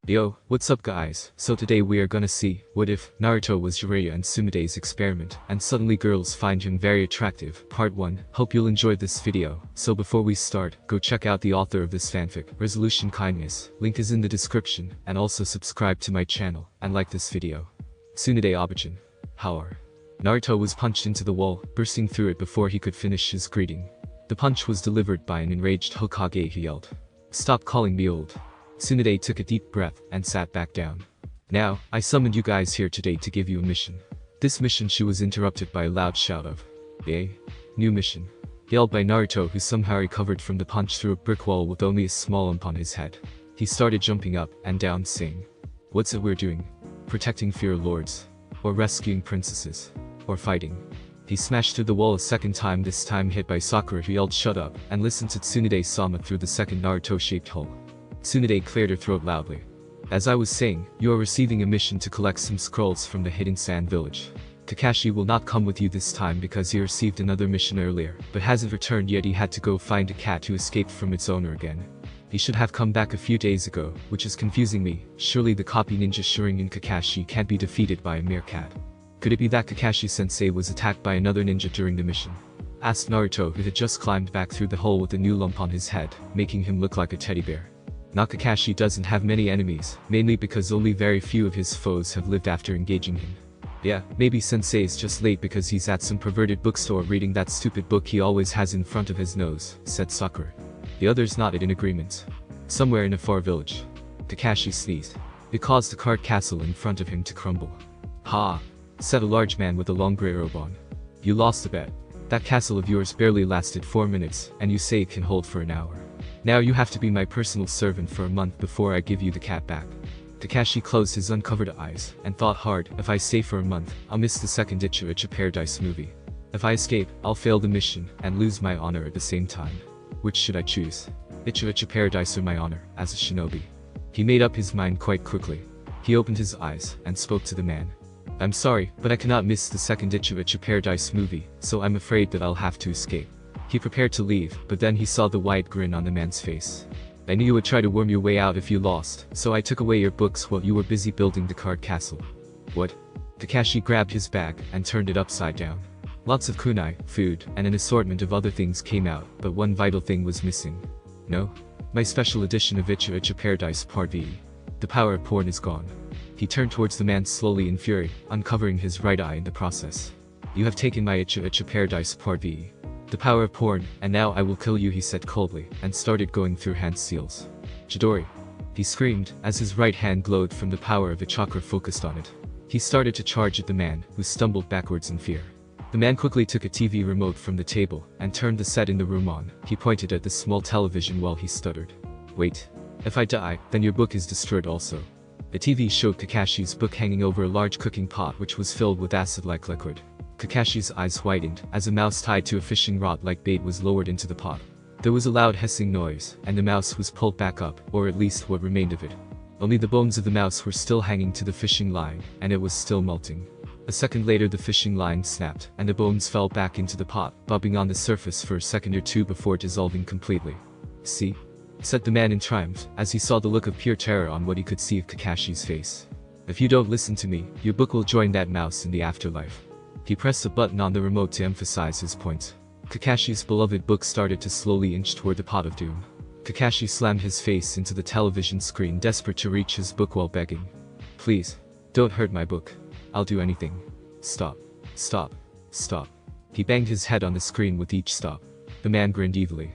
Yo, what's up guys? So today we are gonna see, what if Naruto was Jiraiya and Tsunade's experiment, and suddenly girls find him very attractive, part 1. Hope you'll enjoy this video. So before we start, go check out the author of this fanfic, Resolution.Kindness, link is in the description, and also subscribe to my channel, and like this video. Tsunade Obachan. Power. Naruto was punched into the wall, bursting through it before he could finish his greeting. The punch was delivered by an enraged Hokage who yelled, "Stop calling me old." Tsunade took a deep breath and sat back down. "Now, I summoned you guys here today to give you a mission." This mission she was interrupted by a loud shout of, "Yay! New mission!" Yelled by Naruto, who somehow recovered from the punch through a brick wall with only a small bump on his head. He started jumping up and down saying, "What's it we're doing? Protecting Fear Lords? Or rescuing princesses? Or fighting?" He smashed through the wall a second time, this time hit by Sakura, who yelled "Shut up," and listened to Tsunade-sama through the second Naruto-shaped hole. Tsunade cleared her throat loudly. "As I was saying, you are receiving a mission to collect some scrolls from the hidden sand village. Kakashi will not come with you this time because he received another mission earlier, but hasn't returned yet. He had to go find a cat who escaped from its owner again. He should have come back a few days ago, which is confusing me. Surely the copy ninja Sharingan Kakashi can't be defeated by a mere cat. Could it be that Kakashi-sensei was attacked by another ninja during the mission?" Asked Naruto, who had just climbed back through the hole with a new lump on his head, making him look like a teddy bear. Now Kakashi doesn't have many enemies, mainly because only very few of his foes have lived after engaging him. "Yeah, maybe Sensei is just late because he's at some perverted bookstore reading that stupid book he always has in front of his nose," said Sakura. The others nodded in agreement. Somewhere in a far village, Kakashi sneezed. It caused the card castle in front of him to crumble. "Ha!" said a large man with a long grey robe on. "You lost the bet. That castle of yours barely lasted 4 minutes, and you say it can hold for an hour. Now you have to be my personal servant for a month before I give you the cat back." Kakashi closed his uncovered eyes, and thought hard. "If I stay for a month, I'll miss the second Ichigo Paradise movie. If I escape, I'll fail the mission, and lose my honor at the same time. Which should I choose? Ichigo Paradise or my honor, as a shinobi?" He made up his mind quite quickly. He opened his eyes, and spoke to the man. "I'm sorry, but I cannot miss the second Ichigo Paradise movie, so I'm afraid that I'll have to escape." He prepared to leave, but then he saw the wide grin on the man's face. "I knew you would try to worm your way out if you lost, so I took away your books while you were busy building the card castle." "What?" Kakashi grabbed his bag and turned it upside down. Lots of kunai, food, and an assortment of other things came out, but one vital thing was missing. "No? My special edition of Ichigo Paradise Part V. The power of porn is gone." He turned towards the man slowly in fury, uncovering his right eye in the process. "You have taken my Ichigo Paradise Part V. The power of porn, and now I will kill you," he said coldly, and started going through hand seals. "Chidori!" he screamed, as his right hand glowed from the power of a chakra focused on it. He started to charge at the man, who stumbled backwards in fear. The man quickly took a TV remote from the table, and turned the set in the room on. He pointed at the small television while he stuttered. "Wait. If I die, then your book is destroyed also." The TV showed Kakashi's book hanging over a large cooking pot which was filled with acid-like liquid. Kakashi's eyes widened, as a mouse tied to a fishing rod like bait was lowered into the pot. There was a loud hissing noise, and the mouse was pulled back up, or at least what remained of it. Only the bones of the mouse were still hanging to the fishing line, and it was still melting. A second later the fishing line snapped, and the bones fell back into the pot, bubbling on the surface for a second or two before dissolving completely. "See?" said the man in triumph, as he saw the look of pure terror on what he could see of Kakashi's face. "If you don't listen to me, your book will join that mouse in the afterlife." He pressed a button on the remote to emphasize his point. Kakashi's beloved book started to slowly inch toward the pot of doom. Kakashi slammed his face into the television screen, desperate to reach his book while begging, "Please, don't hurt my book. I'll do anything. Stop. Stop. Stop." He banged his head on the screen with each stop. The man grinned evilly.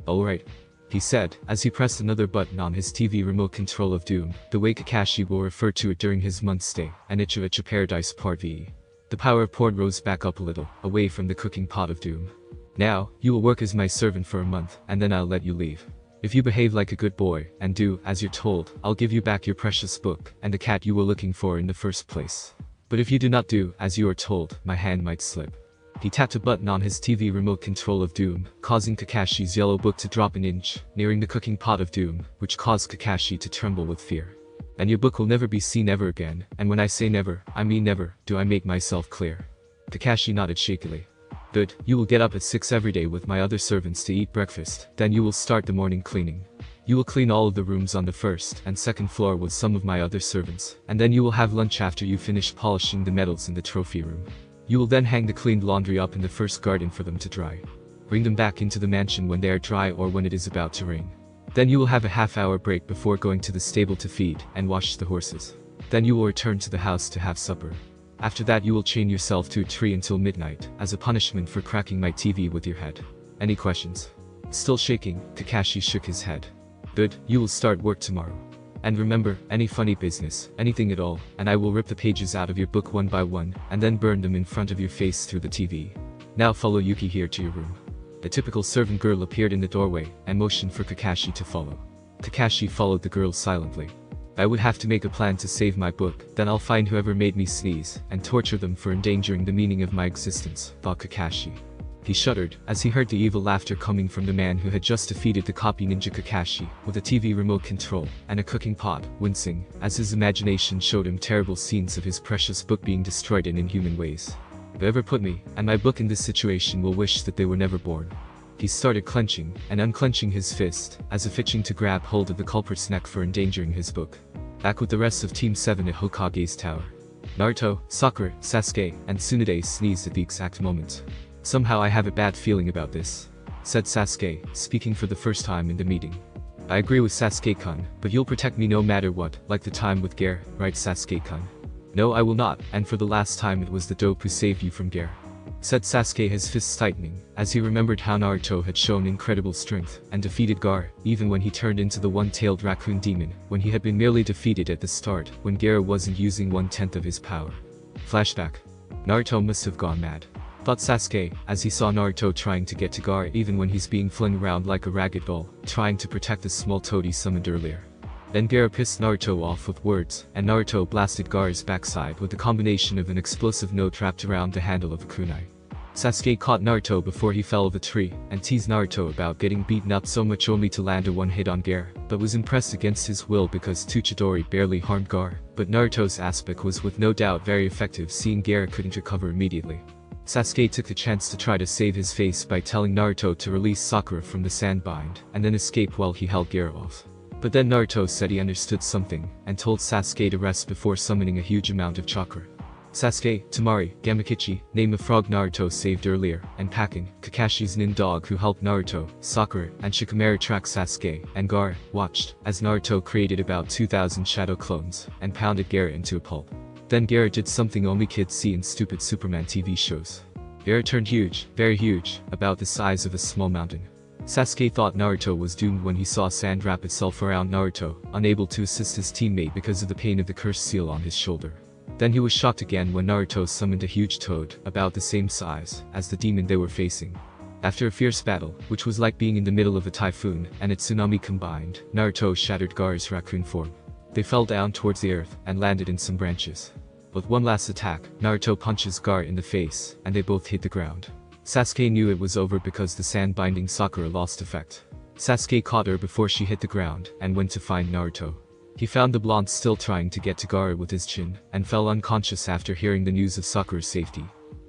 "Alright," he said, as he pressed another button on his TV remote control of doom, the way Kakashi will refer to it during his month's stay, and Ichigo Paradise Part V. The power of porn rose back up a little, away from the cooking pot of doom. "Now, you will work as my servant for a month, and then I'll let you leave. If you behave like a good boy, and do as you're told, I'll give you back your precious book, and the cat you were looking for in the first place. But if you do not do as you are told, my hand might slip." He tapped a button on his TV remote control of doom, causing Kakashi's yellow book to drop an inch, nearing the cooking pot of doom, which caused Kakashi to tremble with fear. "And your book will never be seen ever again, and when I say never, I mean never. Do I make myself clear?" Kakashi nodded shakily. "Good, you will get up at 6 every day with my other servants to eat breakfast, then you will start the morning cleaning. You will clean all of the rooms on the first and second floor with some of my other servants, and then you will have lunch after you finish polishing the medals in the trophy room. You will then hang the cleaned laundry up in the first garden for them to dry. Bring them back into the mansion when they are dry or when it is about to rain. Then you will have a half-hour break before going to the stable to feed and wash the horses. Then you will return to the house to have supper. After that you will chain yourself to a tree until midnight, as a punishment for cracking my TV with your head. Any questions? Still shaking, Kakashi shook his head. Good, you will start work tomorrow. And remember, any funny business, anything at all, and I will rip the pages out of your book one by one, and then burn them in front of your face through the TV. Now follow Yuki here to your room. A typical servant girl appeared in the doorway, and motioned for Kakashi to follow. Kakashi followed the girl silently. I would have to make a plan to save my book, then I'll find whoever made me sneeze, and torture them for endangering the meaning of my existence, thought Kakashi. He shuddered, as he heard the evil laughter coming from the man who had just defeated the copy ninja Kakashi, with a TV remote control, and a cooking pot, wincing, as his imagination showed him terrible scenes of his precious book being destroyed in inhuman ways. Whoever put me, and my book in this situation will wish that they were never born. He started clenching, and unclenching his fist, as if itching to grab hold of the culprit's neck for endangering his book. Back with the rest of Team 7 at Hokage's tower. Naruto, Sakura, Sasuke, and Tsunade sneezed at the exact moment. Somehow I have a bad feeling about this, said Sasuke, speaking for the first time in the meeting. I agree with Sasuke-kun, but you'll protect me no matter what, like the time with Gare, right Sasuke-kun? No, I will not, and for the last time it was the dope who saved you from Gare, said Sasuke, his fists tightening, as he remembered how Naruto had shown incredible strength and defeated Gar, even when he turned into the one-tailed raccoon demon, when he had been merely defeated at the start, when Gare wasn't using 1/10 of his power. Flashback. Naruto must have gone mad, thought Sasuke, as he saw Naruto trying to get to Gar even when he's being flung around like a ragged doll, trying to protect the small toad he summoned earlier. Then Gara pissed Naruto off with words, and Naruto blasted Gar's backside with a combination of an explosive note wrapped around the handle of a kunai. Sasuke caught Naruto before he fell off a tree, and teased Naruto about getting beaten up so much only to land a one-hit on Gara, but was impressed against his will because Tsuchidori barely harmed Gar, but Naruto's aspect was with no doubt very effective, seeing Gara couldn't recover immediately. Sasuke took the chance to try to save his face by telling Naruto to release Sakura from the sandbind, and then escape while he held Gara off. But then Naruto said he understood something, and told Sasuke to rest before summoning a huge amount of chakra. Sasuke, Temari, Gamakichi, name a frog Naruto saved earlier, and Pakin, Kakashi's nin dog who helped Naruto, Sakura, and Shikamaru track Sasuke, and Gar, watched, as Naruto created about 2,000 shadow clones, and pounded Gara into a pulp. Then Gara did something only kids see in stupid Superman TV shows. Gara turned huge, very huge, about the size of a small mountain. Sasuke thought Naruto was doomed when he saw sand wrap itself around Naruto, unable to assist his teammate because of the pain of the cursed seal on his shoulder. Then he was shocked again when Naruto summoned a huge toad, about the same size as the demon they were facing. After a fierce battle, which was like being in the middle of a typhoon and a tsunami combined, Naruto shattered Gar's raccoon form. They fell down towards the earth and landed in some branches. With one last attack, Naruto punches Gar in the face, and they both hit the ground. Sasuke knew it was over because the sand binding Sakura lost effect. Sasuke caught her before she hit the ground, and went to find Naruto. He found the blonde still trying to get to Gar with his chin, and fell unconscious after hearing the news of Sakura's safety.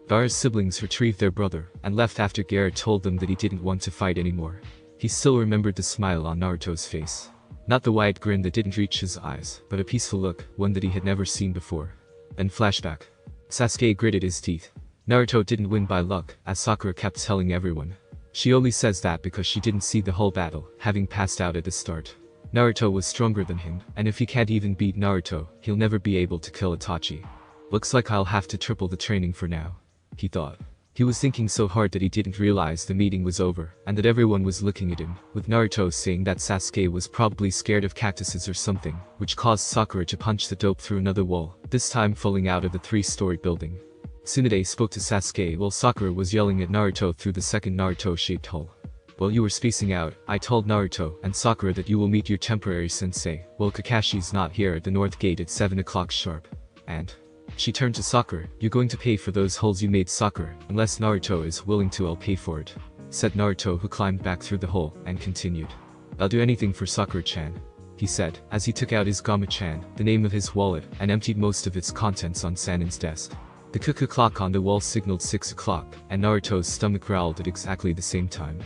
Gar's siblings retrieved their brother, and left after Gara told them that he didn't want to fight anymore. He still remembered the smile on Naruto's face. Not the wide grin that didn't reach his eyes, but a peaceful look, one that he had never seen before. Then flashback. Sasuke gritted his teeth. Naruto didn't win by luck, as Sakura kept telling everyone. She only says that because she didn't see the whole battle, having passed out at the start. Naruto was stronger than him, and if he can't even beat Naruto, he'll never be able to kill Itachi. Looks like I'll have to triple the training for now, he thought. He was thinking so hard that he didn't realize the meeting was over, and that everyone was looking at him, with Naruto saying that Sasuke was probably scared of cactuses or something, which caused Sakura to punch the dope through another wall, this time falling out of the 3-story building. Tsunade spoke to Sasuke while Sakura was yelling at Naruto through the second Naruto-shaped hole. While you were spacing out, I told Naruto and Sakura that you will meet your temporary sensei, while Kakashi's not here at the north gate at 7 o'clock sharp. And she turned to Sakura, you're going to pay for those holes you made, Sakura, unless Naruto is willing to, I'll pay for it, said Naruto, who climbed back through the hole, and continued. I'll do anything for Sakura-chan, he said, as he took out his Gama-chan, the name of his wallet, and emptied most of its contents on Sanin's desk. The cuckoo clock on the wall signaled 6 o'clock, and Naruto's stomach growled at exactly the same time.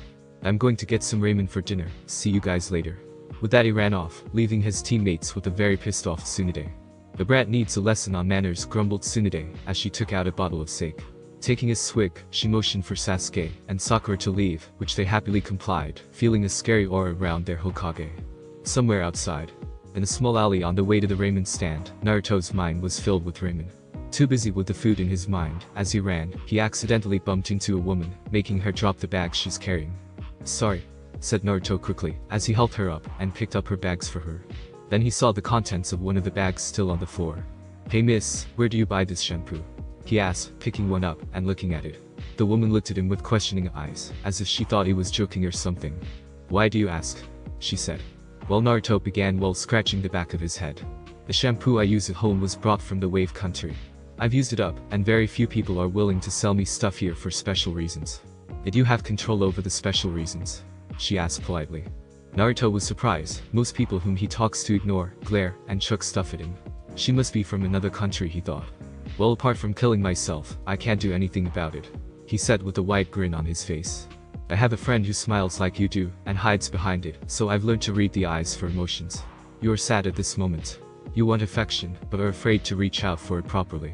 I'm going to get some ramen for dinner, see you guys later. With that he ran off, leaving his teammates with a very pissed off Tsunade. The brat needs a lesson on manners, grumbled Tsunade, as she took out a bottle of sake. Taking a swig, she motioned for Sasuke and Sakura to leave, which they happily complied, feeling a scary aura around their Hokage. Somewhere outside, in a small alley on the way to the ramen stand, Naruto's mind was filled with ramen. Too busy with the food in his mind, as he ran, he accidentally bumped into a woman, making her drop the bag she's carrying. "Sorry," said Naruto quickly, as he helped her up and picked up her bags for her. Then he saw the contents of one of the bags still on the floor. "Hey miss, where do you buy this shampoo?" he asked, picking one up and looking at it. The woman looked at him with questioning eyes, as if she thought he was joking or something. "Why do you ask?" she said. Well, Naruto began while scratching the back of his head. "The shampoo I use at home was brought from the Wave country. I've used it up, and very few people are willing to sell me stuff here for special reasons." "Did you have control over the special reasons?" she asked politely. Naruto was surprised. Most people whom he talks to ignore, glare, and chuck stuff at him. She must be from another country, he thought. "Well, apart from killing myself, I can't do anything about it," he said with a wide grin on his face. "I have a friend who smiles like you do, and hides behind it, so I've learned to read the eyes for emotions. You are sad at this moment. You want affection, but are afraid to reach out for it properly."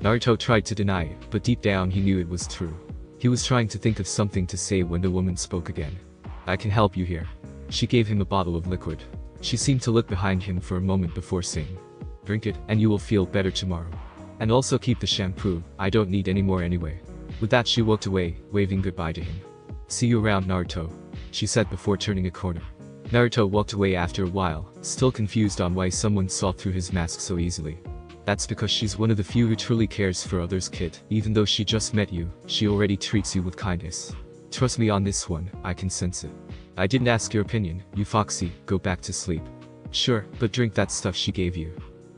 Naruto tried to deny it, but deep down he knew it was true. He was trying to think of something to say when the woman spoke again. "I can help you here." She gave him a bottle of liquid. She seemed to look behind him for a moment before saying, "Drink it, and you will feel better tomorrow. And also keep the shampoo, I don't need any more anyway." With that she walked away, waving goodbye to him. "See you around, Naruto," she said before turning a corner. Naruto walked away after a while, still confused on why someone saw through his mask so easily. "That's because she's one of the few who truly cares for others, kid. Even though she just met you, she already treats you with kindness. Trust me on this one, I can sense it." "I didn't ask your opinion, you foxy, go back to sleep." "Sure, but drink that stuff she gave you."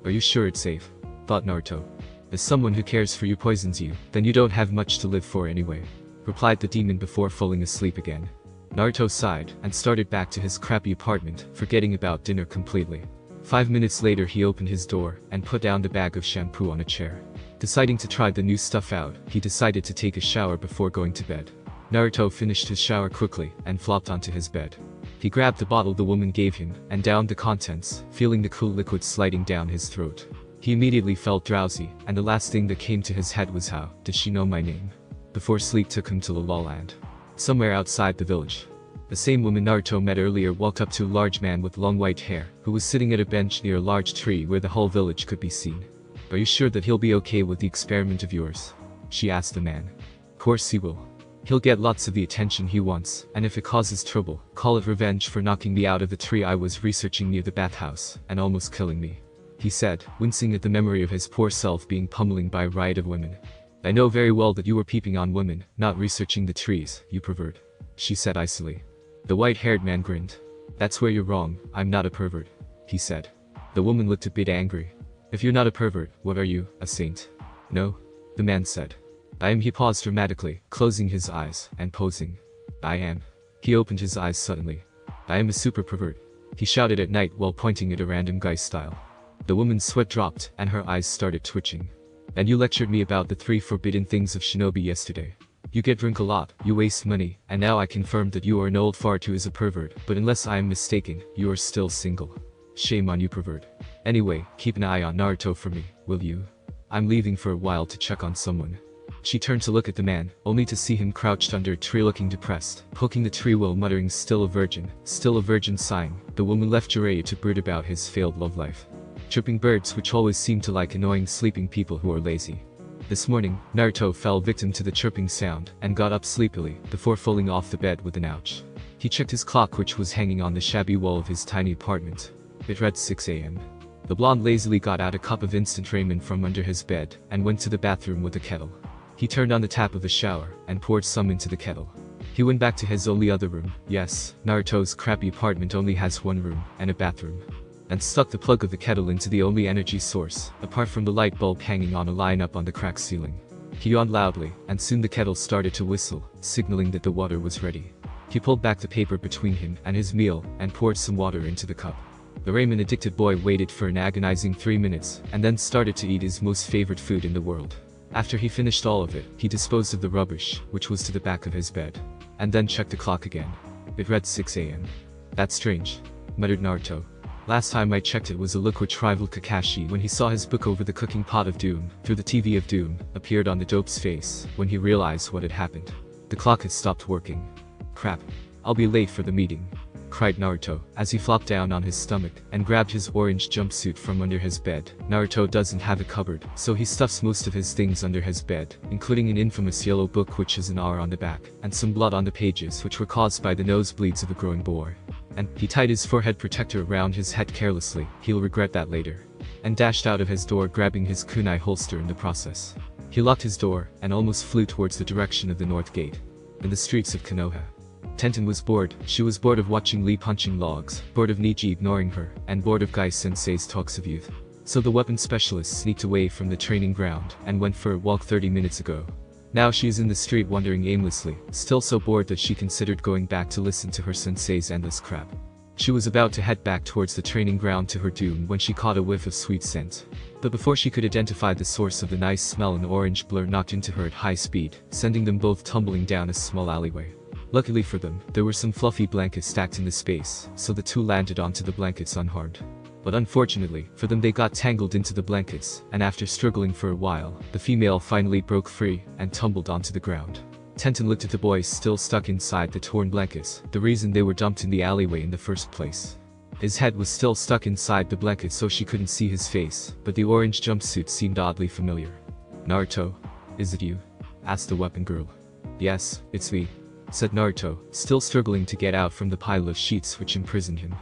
"Are you sure it's safe?" thought Naruto. "If someone who cares for you poisons you, then you don't have much to live for anyway," replied the demon before falling asleep again. Naruto sighed and started back to his crappy apartment, forgetting about dinner completely. 5 minutes later he opened his door and put down the bag of shampoo on a chair. Deciding to try the new stuff out, he decided to take a shower before going to bed. Naruto finished his shower quickly and flopped onto his bed. He grabbed the bottle the woman gave him and downed the contents, feeling the cool liquid sliding down his throat. He immediately felt drowsy, and the last thing that came to his head was, how does she know my name? Before sleep took him to La La Land. Somewhere outside the village, the same woman Naruto met earlier walked up to a large man with long white hair, who was sitting at a bench near a large tree where the whole village could be seen. "Are you sure that he'll be okay with the experiment of yours?" she asked the man. "Of course he will. He'll get lots of the attention he wants, and if it causes trouble, call it revenge for knocking me out of the tree I was researching near the bathhouse, and almost killing me," he said, wincing at the memory of his poor self being pummeling by a riot of women. "I know very well that you were peeping on women, not researching the trees, you pervert," she said icily. The white-haired man grinned. "That's where you're wrong, I'm not a pervert," he said. The woman looked a bit angry. "If you're not a pervert, what are you, a saint?" "No," the man said. "I am." He paused dramatically, closing his eyes and posing. "I am." He opened his eyes suddenly. "I am a super pervert," he shouted at night while pointing at a random guy style. The woman's sweat dropped and her eyes started twitching. "And you lectured me about the 3 forbidden things of shinobi yesterday. You get drunk a lot, you waste money, and now I confirm that you are an old fart who is a pervert, but unless I am mistaken, you are still single. Shame on you, pervert. Anyway, keep an eye on Naruto for me, will you? I'm leaving for a while to check on someone." She turned to look at the man, only to see him crouched under a tree looking depressed, poking the tree while muttering, still a virgin, sighing. The woman left Jiraiya to brood about his failed love life. Chirping birds which always seem to like annoying sleeping people who are lazy. This morning, Naruto fell victim to the chirping sound and got up sleepily before falling off the bed with an ouch. He checked his clock which was hanging on the shabby wall of his tiny apartment. It read 6 a.m. The blonde lazily got out a cup of instant ramen from under his bed and went to the bathroom with a kettle. He turned on the tap of the shower and poured some into the kettle. He went back to his only other room. Yes, Naruto's crappy apartment only has one room and a bathroom. And stuck the plug of the kettle into the only energy source, apart from the light bulb hanging on a line up on the cracked ceiling. He yawned loudly, and soon the kettle started to whistle, signaling that the water was ready. He pulled back the paper between him and his meal and poured some water into the cup. The ramen-addicted boy waited for an agonizing 3 minutes and then started to eat his most favorite food in the world. After he finished all of it, he disposed of the rubbish, which was to the back of his bed, and then checked the clock again. It read 6 a.m. "That's strange," muttered Naruto. Last time I checked it was a look which rivaled Kakashi when he saw his book over the cooking pot of doom, through the TV of doom, appeared on the dope's face, when he realized what had happened. The clock had stopped working. Crap. I'll be late for the meeting, cried Naruto, as he flopped down on his stomach, and grabbed his orange jumpsuit from under his bed. Naruto doesn't have a cupboard, so he stuffs most of his things under his bed, including an infamous yellow book which has an R on the back, and some blood on the pages which were caused by the nosebleeds of a growing boar. And he tied his forehead protector around his head carelessly, he'll regret that later, and dashed out of his door grabbing his kunai holster in the process. He locked his door, and almost flew towards the direction of the north gate. In the streets of Konoha. Tenten was bored. She was bored of watching Lee punching logs, bored of Niji ignoring her, and bored of Guy-sensei's talks of youth. So the weapon specialist sneaked away from the training ground, and went for a walk 30 minutes ago. Now she is in the street wandering aimlessly, still so bored that she considered going back to listen to her sensei's endless crap. She was about to head back towards the training ground to her doom when she caught a whiff of sweet scent. But before she could identify the source of the nice smell, an orange blur knocked into her at high speed, sending them both tumbling down a small alleyway. Luckily for them, there were some fluffy blankets stacked in the space, so the two landed onto the blankets unharmed. But unfortunately, for them they got tangled into the blankets, and after struggling for a while, the female finally broke free, and tumbled onto the ground. Tenten looked at the boys still stuck inside the torn blankets, the reason they were dumped in the alleyway in the first place. His head was still stuck inside the blanket so she couldn't see his face, but the orange jumpsuit seemed oddly familiar. "Naruto? Is it you?" asked the weapon girl. "Yes, it's me," said Naruto, still struggling to get out from the pile of sheets which imprisoned him.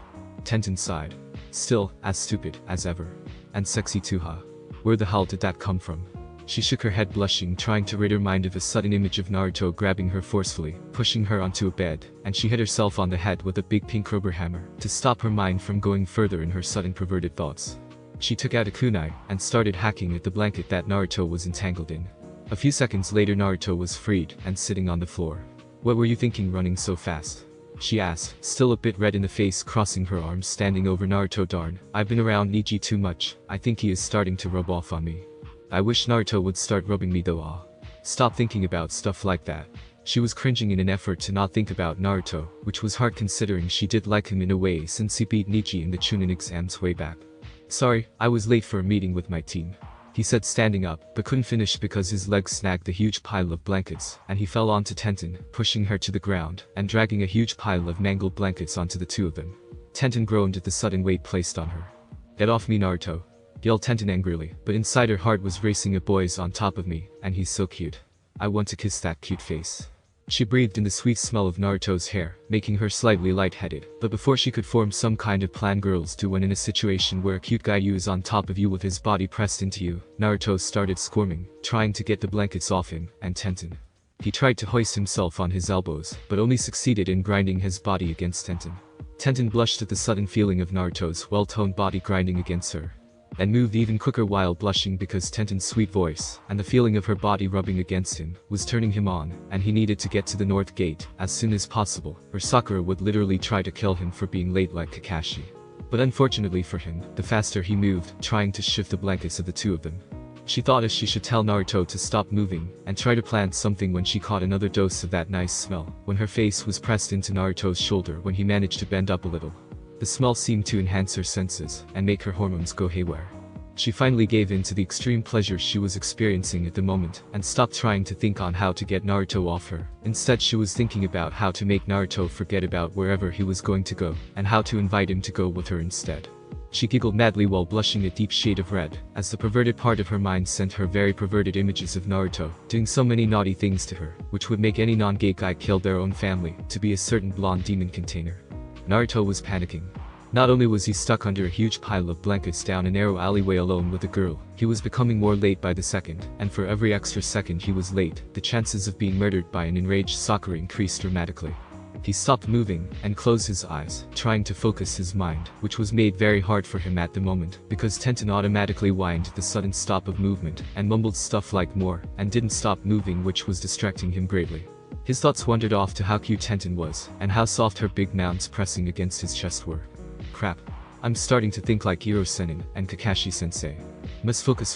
Tenten sighed. "Still, as stupid as ever. And sexy too, huh? Where the hell did that come from?" She shook her head blushing, trying to rid her mind of a sudden image of Naruto grabbing her forcefully, pushing her onto a bed, and she hit herself on the head with a big pink rubber hammer, to stop her mind from going further in her sudden perverted thoughts. She took out a kunai, and started hacking at the blanket that Naruto was entangled in. A few seconds later Naruto was freed, and sitting on the floor. "What were you thinking running so fast?" she asked, still a bit red in the face, crossing her arms standing over Naruto. "Darn, I've been around Niji too much, I think he is starting to rub off on me. I wish Naruto would start rubbing me though. Stop thinking about stuff like that." She was cringing in an effort to not think about Naruto, which was hard considering she did like him in a way since he beat Niji in the Chunin exams way back. "Sorry, I was late for a meeting with my team," he said standing up, but couldn't finish because his legs snagged the huge pile of blankets, and he fell onto Tenten, pushing her to the ground, and dragging a huge pile of mangled blankets onto the two of them. Tenten groaned at the sudden weight placed on her. "Get off me, Naruto," yelled Tenten angrily, but inside her heart was racing. "A boy's on top of me, and he's so cute. I want to kiss that cute face." She breathed in the sweet smell of Naruto's hair, making her slightly lightheaded, but before she could form some kind of plan girls do when in a situation where a cute guy is on top of you with his body pressed into you, Naruto started squirming, trying to get the blankets off him, and Tenten. He tried to hoist himself on his elbows, but only succeeded in grinding his body against Tenten. Tenten blushed at the sudden feeling of Naruto's well-toned body grinding against her, and moved even quicker while blushing because Tenten's sweet voice, and the feeling of her body rubbing against him, was turning him on, and he needed to get to the north gate as soon as possible, or Sakura would literally try to kill him for being late like Kakashi. But unfortunately for him, the faster he moved, trying to shift the blankets of the two of them. She thought as she should tell Naruto to stop moving, and try to plant something when she caught another dose of that nice smell, when her face was pressed into Naruto's shoulder when he managed to bend up a little. The smell seemed to enhance her senses, and make her hormones go haywire. She finally gave in to the extreme pleasure she was experiencing at the moment, and stopped trying to think on how to get Naruto off her. Instead she was thinking about how to make Naruto forget about wherever he was going to go, and how to invite him to go with her instead. She giggled madly while blushing a deep shade of red, as the perverted part of her mind sent her very perverted images of Naruto, doing so many naughty things to her, which would make any non-gay guy kill their own family, to be a certain blonde demon container. Naruto was panicking. Not only was he stuck under a huge pile of blankets down a narrow alleyway alone with a girl, he was becoming more late by the second, and for every extra second he was late, the chances of being murdered by an enraged Sakura increased dramatically. He stopped moving, and closed his eyes, trying to focus his mind, which was made very hard for him at the moment, because Tenten automatically whined at the sudden stop of movement, and mumbled stuff like more, and didn't stop moving, which was distracting him greatly. His thoughts wandered off to how cute Tenten was, and how soft her big mounts pressing against his chest were. Crap. I'm starting to think like Hiro-Senin and Kakashi-sensei. Must focus,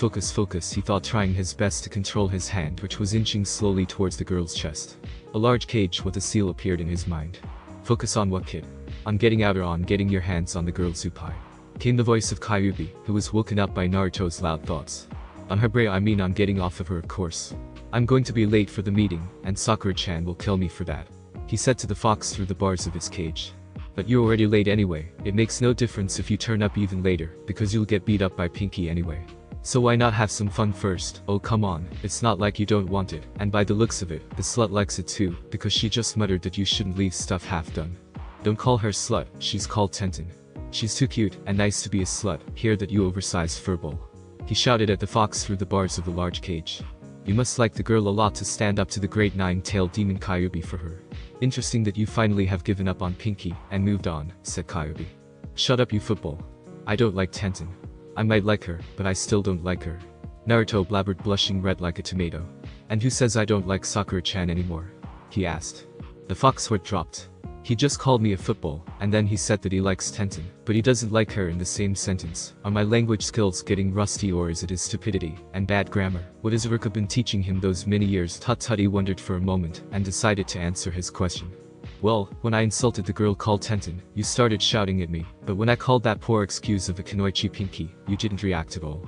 he thought, trying his best to control his hand, which was inching slowly towards the girl's chest. A large cage with a seal appeared in his mind. Focus on what, kid? On getting out or on getting your hands on the girl Zupai? Came the voice of Kyuubi, who was woken up by Naruto's loud thoughts. On her brain, I mean on getting off of her, of course. I'm going to be late for the meeting, and Sakura-chan will kill me for that, he said to the fox through the bars of his cage. But you're already late anyway, it makes no difference if you turn up even later, because you'll get beat up by Pinky anyway. So why not have some fun first? Oh come on, it's not like you don't want it, and by the looks of it, the slut likes it too, because she just muttered that you shouldn't leave stuff half done. Don't call her slut, she's called Tenten. She's too cute and nice to be a slut, hear that you oversized furball. He shouted at the fox through the bars of the large cage. You must like the girl a lot to stand up to the great nine-tailed demon Kyuubi for her. Interesting that you finally have given up on Pinky and moved on, said Kyuubi. Shut up you football. I don't like Tenten. I might like her, but I still don't like her. Naruto blabbered, blushing red like a tomato. And who says I don't like Sakura-chan anymore? He asked. The fox heart dropped. He just called me a football, and then he said that he likes Tenten, but he doesn't like her in the same sentence. Are my language skills getting rusty, or is it his stupidity and bad grammar? What has Iruka been teaching him those many years? Tut he wondered for a moment, and decided to answer his question. Well, when I insulted the girl called Tenten, you started shouting at me, but when I called that poor excuse of a Kunoichi Pinky, you didn't react at all.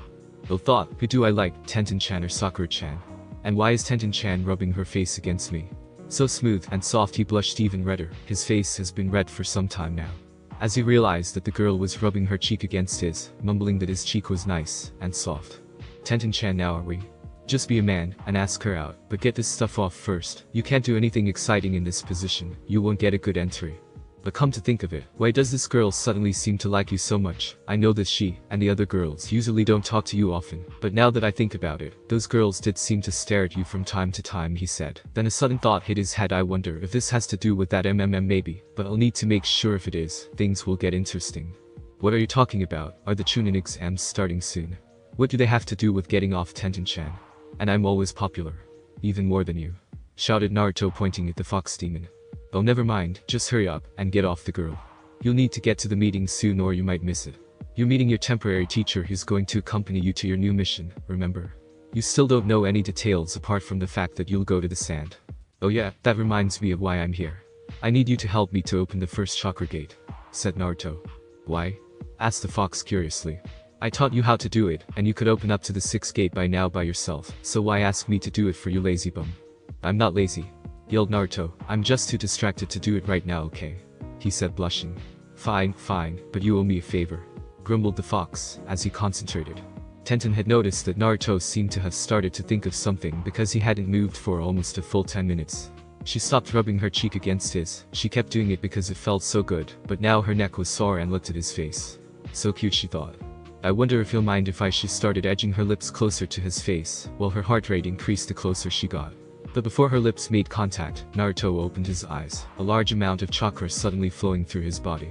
Ill thought, who do I like, Tenten-chan or Sakura-chan? And why is Tenten-chan rubbing her face against me? So smooth and soft, he blushed even redder. His face has been red for some time now. As he realized that the girl was rubbing her cheek against his, mumbling that his cheek was nice and soft. Tenten-chan, now are we? Just be a man and ask her out, but get this stuff off first. You can't do anything exciting in this position, you won't get a good entry. But come to think of it, why does this girl suddenly seem to like you so much? I know that she and the other girls usually don't talk to you often, but now that I think about it, those girls did seem to stare at you from time to time, he said. Then a sudden thought hit his head. I wonder if this has to do with that maybe, but I'll need to make sure. If it is, things will get interesting. What are you talking about? Are the Chunin exams starting soon? What do they have to do with getting off, Tenten-chan? And I'm always popular. Even more than you, shouted Naruto, pointing at the fox demon. Oh never mind, just hurry up and get off the girl. You'll need to get to the meeting soon or you might miss it. You're meeting your temporary teacher who's going to accompany you to your new mission, remember? You still don't know any details apart from the fact that you'll go to the sand. Oh yeah, that reminds me of why I'm here. I need you to help me to open the first chakra gate, said Naruto. Why? Asked the fox curiously. I taught you how to do it, and you could open up to the sixth gate by now by yourself, so why ask me to do it for you, lazy bum? I'm not lazy, yelled Naruto. I'm just too distracted to do it right now, okay? He said, blushing. Fine, but you owe me a favor, grumbled the fox, as he concentrated. Tenten had noticed that Naruto seemed to have started to think of something because he hadn't moved for almost a full 10 minutes. She stopped rubbing her cheek against his. She kept doing it because it felt so good, but now her neck was sore and looked at his face. So cute, she thought. I wonder if he'll mind if she started edging her lips closer to his face, while her heart rate increased the closer she got. But before her lips made contact, Naruto opened his eyes, a large amount of chakra suddenly flowing through his body.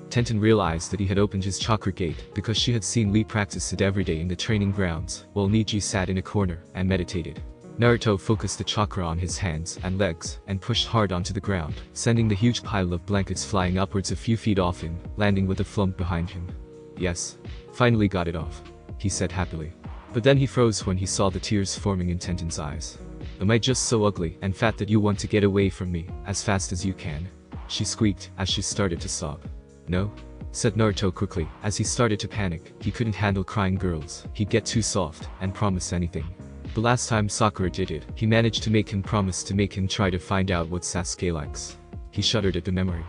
Tenten realized that he had opened his chakra gate because she had seen Lee practice it every day in the training grounds, while Niji sat in a corner and meditated. Naruto focused the chakra on his hands and legs and pushed hard onto the ground, sending the huge pile of blankets flying upwards a few feet off him, landing with a flump behind him. Yes. Finally got it off, he said happily. But then he froze when he saw the tears forming in Tenten's eyes. Am I just so ugly and fat that you want to get away from me as fast as you can? She squeaked as she started to sob. No? Said Naruto quickly, as he started to panic. He couldn't handle crying girls. He'd get too soft and promise anything. The last time Sakura did it, he managed to make him promise to make him try to find out what Sasuke likes. He shuddered at the memory.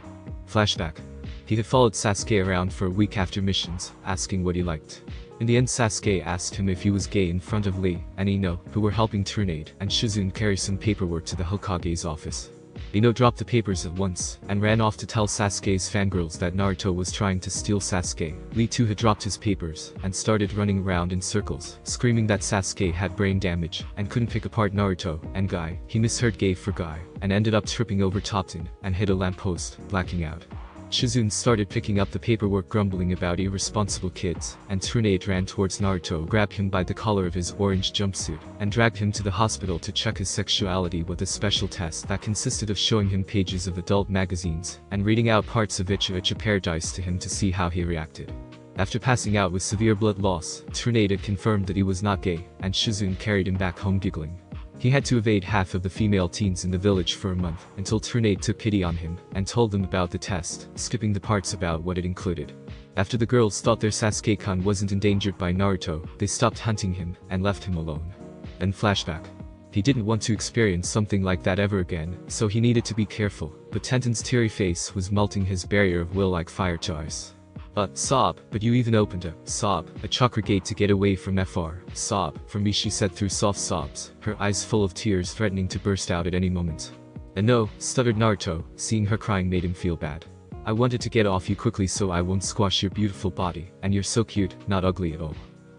Flashback. He had followed Sasuke around for a week after missions, asking what he liked. In the end, Sasuke asked him if he was gay in front of Lee and Ino, who were helping Tsunade and Shizune carry some paperwork to the Hokage's office. Ino dropped the papers at once and ran off to tell Sasuke's fangirls that Naruto was trying to steal Sasuke. Lee too had dropped his papers and started running around in circles, screaming that Sasuke had brain damage and couldn't pick apart Naruto and Guy. He misheard gay for Guy and ended up tripping over Topton and hit a lamppost, blacking out. Shizune started picking up the paperwork, grumbling about irresponsible kids, and Tsunade ran towards Naruto, grabbed him by the collar of his orange jumpsuit, and dragged him to the hospital to check his sexuality with a special test that consisted of showing him pages of adult magazines and reading out parts of Icha Paradise to him to see how he reacted. After passing out with severe blood loss, Tsunade had confirmed that he was not gay, and Shizune carried him back home giggling. He had to evade half of the female teens in the village for a month, until Tsunade took pity on him and told them about the test, skipping the parts about what it included. After the girls thought their Sasuke-kun wasn't endangered by Naruto, they stopped hunting him and left him alone. Then flashback. He didn't want to experience something like that ever again, so he needed to be careful, but Tenten's teary face was melting his barrier of will like fire to ice. Sob, but you even opened a chakra gate to get away from FR, sob, for me, she said through soft sobs, her eyes full of tears threatening to burst out at any moment. And no, stuttered Naruto, seeing her crying made him feel bad. I wanted to get off you quickly so I won't squash your beautiful body, and you're so cute, not ugly at all,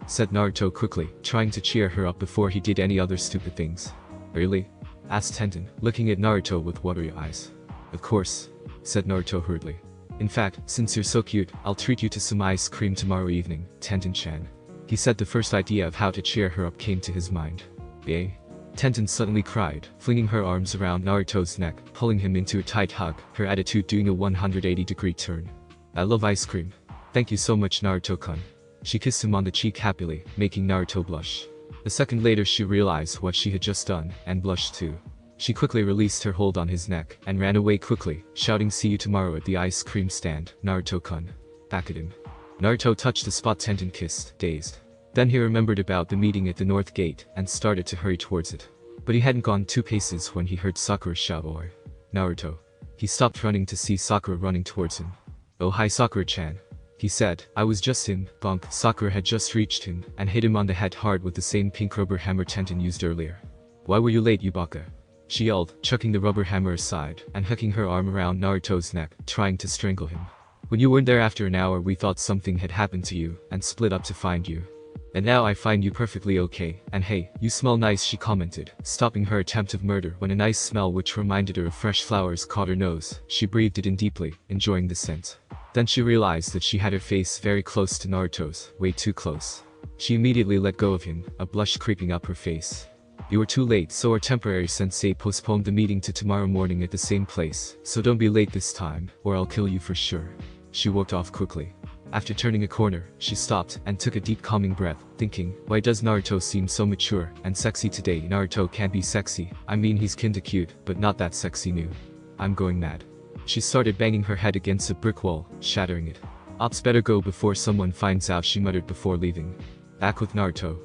said Naruto quickly, trying to cheer her up before he did any other stupid things. Really? Asked Tenten, looking at Naruto with watery eyes. Of course, said Naruto hurriedly. In fact, since you're so cute, I'll treat you to some ice cream tomorrow evening, Tenten-chan. He said the first idea of how to cheer her up came to his mind. Eh? Tenten suddenly cried, flinging her arms around Naruto's neck, pulling him into a tight hug, her attitude doing a 180-degree turn. I love ice cream. Thank you so much, Naruto-kun. She kissed him on the cheek happily, making Naruto blush. A second later she realized what she had just done, and blushed too. She quickly released her hold on his neck, and ran away quickly, shouting see you tomorrow at the ice cream stand, Naruto-kun. Back at him. Naruto touched the spot Tenten kissed, dazed. Then he remembered about the meeting at the north gate, and started to hurry towards it. But he hadn't gone 2 paces when he heard Sakura shout oi. Naruto. He stopped running to see Sakura running towards him. Oh hi Sakura-chan. He said, I was just him, bonk. Sakura had just reached him, and hit him on the head hard with the same pink rubber hammer Tenten used earlier. Why were you late, you baka? She yelled, chucking the rubber hammer aside, and hooking her arm around Naruto's neck, trying to strangle him. When you weren't there after an hour we thought something had happened to you, and split up to find you. And now I find you perfectly okay, and hey, you smell nice, she commented, stopping her attempt of murder when a nice smell which reminded her of fresh flowers caught her nose. She breathed it in deeply, enjoying the scent. Then she realized that she had her face very close to Naruto's, way too close. She immediately let go of him, a blush creeping up her face. You were too late, so our temporary sensei postponed the meeting to tomorrow morning at the same place, so don't be late this time, or I'll kill you for sure. She walked off quickly. After turning a corner, she stopped and took a deep calming breath, thinking, why does Naruto seem so mature and sexy today? Naruto can't be sexy, I mean he's kinda cute, but not that sexy new. I'm going mad. She started banging her head against a brick wall, shattering it. Ops better go before someone finds out, she muttered before leaving. Back with Naruto.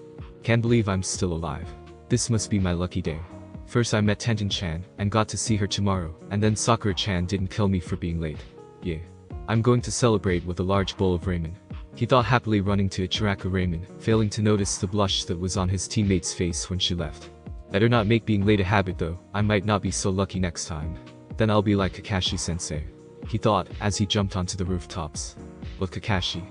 Can't believe I'm still alive. This must be my lucky day. First I met Tenten-chan, and got to see her tomorrow, and then Sakura-chan didn't kill me for being late. Yeah. I'm going to celebrate with a large bowl of ramen. He thought happily, running to Ichiraku ramen, failing to notice the blush that was on his teammate's face when she left. Better not make being late a habit though, I might not be so lucky next time. Then I'll be like Kakashi-sensei. He thought, as he jumped onto the rooftops. Look, Kakashi.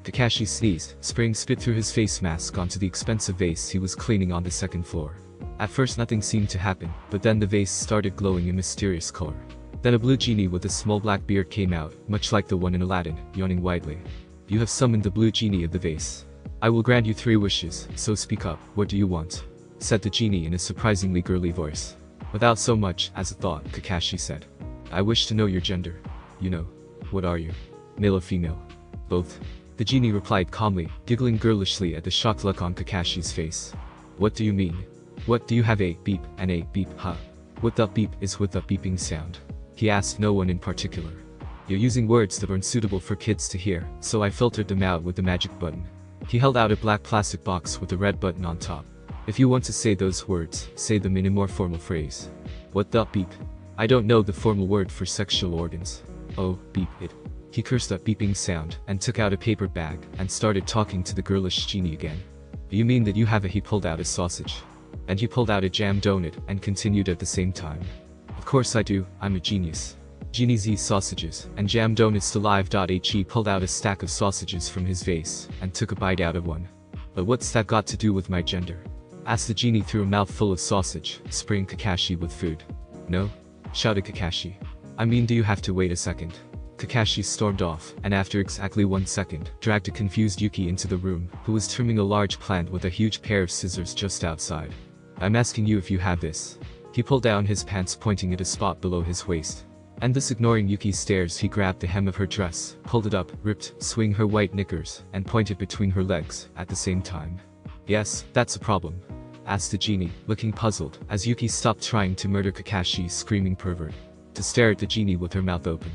Kakashi sneezed, spraying spit through his face mask onto the expensive vase he was cleaning on the second floor. At first nothing seemed to happen, but then the vase started glowing a mysterious color. Then a blue genie with a small black beard came out, much like the one in Aladdin, yawning widely. You have summoned the blue genie of the vase. I will grant you 3 wishes, so speak up, what do you want? Said the genie in a surprisingly girly voice. Without so much as a thought, Kakashi said. I wish to know your gender. You know. What are you? Male or female? Both. The genie replied calmly, giggling girlishly at the shocked look on Kakashi's face. What do you mean? What do you have, a beep and a beep, huh? What the beep is with the beeping sound? He asked no one in particular. You're using words that aren't suitable for kids to hear, so I filtered them out with the magic button. He held out a black plastic box with a red button on top. If you want to say those words, say them in a more formal phrase. What the beep? I don't know the formal word for sexual organs. Oh, beep it. He cursed that beeping sound, and took out a paper bag, and started talking to the girlish genie again. You mean that you have a— he pulled out a sausage. And he pulled out a jam donut, and continued at the same time. Of course I do, I'm a genius. Genies eat sausages, and jam donuts to live.h. He pulled out a stack of sausages from his vase, and took a bite out of one. But what's that got to do with my gender? Asked the genie through a mouthful of sausage, spraying Kakashi with food. No? Shouted Kakashi. I mean, do you have to wait a second? Kakashi stormed off, and after exactly 1 second, dragged a confused Yuki into the room, who was trimming a large plant with a huge pair of scissors just outside. I'm asking you if you have this. He pulled down his pants, pointing at a spot below his waist. And thus ignoring Yuki's stares, he grabbed the hem of her dress, pulled it up, ripped, swinging her white knickers, and pointed between her legs, at the same time. Yes, that's a problem. asked the genie, looking puzzled, as Yuki stopped trying to murder Kakashi's screaming pervert. To stare at the genie with her mouth open.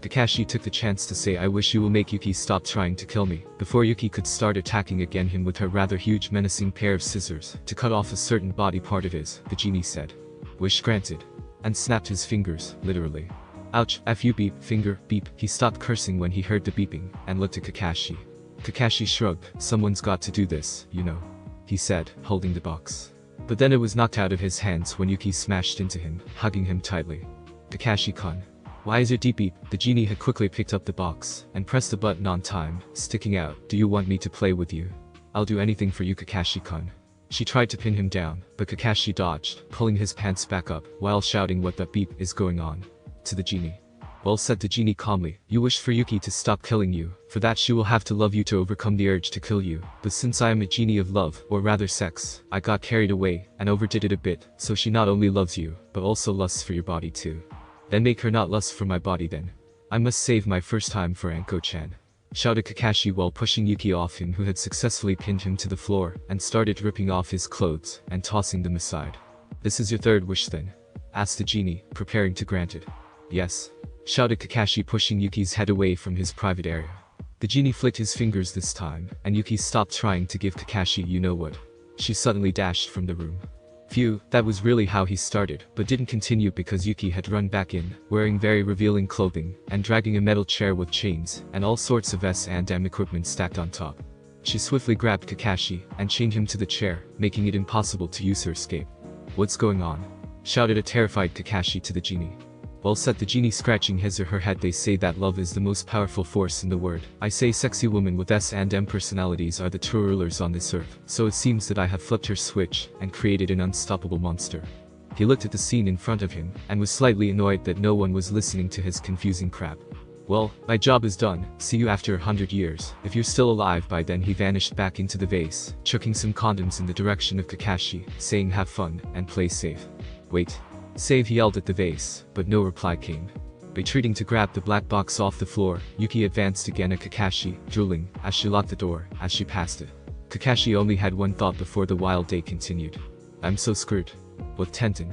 Kakashi took the chance to say, "I wish you will make Yuki stop trying to kill me," before Yuki could start attacking again him with her rather huge menacing pair of scissors to cut off a certain body part of his. The genie said, "Wish granted," and snapped his fingers, literally. Ouch, F you beep, finger, beep. He stopped cursing when he heard the beeping, and looked at Kakashi. Kakashi shrugged. "Someone's got to do this, you know," he said, holding the box. But then it was knocked out of his hands when Yuki smashed into him, hugging him tightly. Kakashi-kun. Why is your deep beep? The genie had quickly picked up the box, and pressed the button on time, sticking out. "Do you want me to play with you? I'll do anything for you, Kakashi-kun." She tried to pin him down, but Kakashi dodged, pulling his pants back up, while shouting what the beep is going on. To the genie. "Well," said the genie calmly, "you wish for Yuki to stop killing you. For that she will have to love you to overcome the urge to kill you. But since I am a genie of love, or rather sex, I got carried away, and overdid it a bit, so she not only loves you, but also lusts for your body too. Then make her not lust for my body then. I must save my first time for Anko-chan," shouted Kakashi while pushing Yuki off him, who had successfully pinned him to the floor, and started ripping off his clothes, and tossing them aside. "This is your third wish then?" asked the genie, preparing to grant it. "Yes," shouted Kakashi, pushing Yuki's head away from his private area. The genie flicked his fingers this time, and Yuki stopped trying to give Kakashi you know what. She suddenly dashed from the room. Phew, that was really how he started, but didn't continue because Yuki had run back in, wearing very revealing clothing, and dragging a metal chair with chains, and all sorts of S&M equipment stacked on top. She swiftly grabbed Kakashi, and chained him to the chair, making it impossible to use her escape. "What's going on?" shouted a terrified Kakashi to the genie. "Well," said the genie, scratching his or her head, "they say that love is the most powerful force in the world. I say sexy women with S&M personalities are the true rulers on this earth, so it seems that I have flipped her switch, and created an unstoppable monster." He looked at the scene in front of him, and was slightly annoyed that no one was listening to his confusing crap. "Well, my job is done, see you after 100 years, if you're still alive by then." He vanished back into the vase, chucking some condoms in the direction of Kakashi, saying have fun, and play safe. "Wait. Save," he yelled at the vase, but no reply came. Retreating to grab the black box off the floor, Yuki advanced again at Kakashi, drooling, as she locked the door, as she passed it. Kakashi only had one thought before the wild day continued. "I'm so screwed. With Tenten."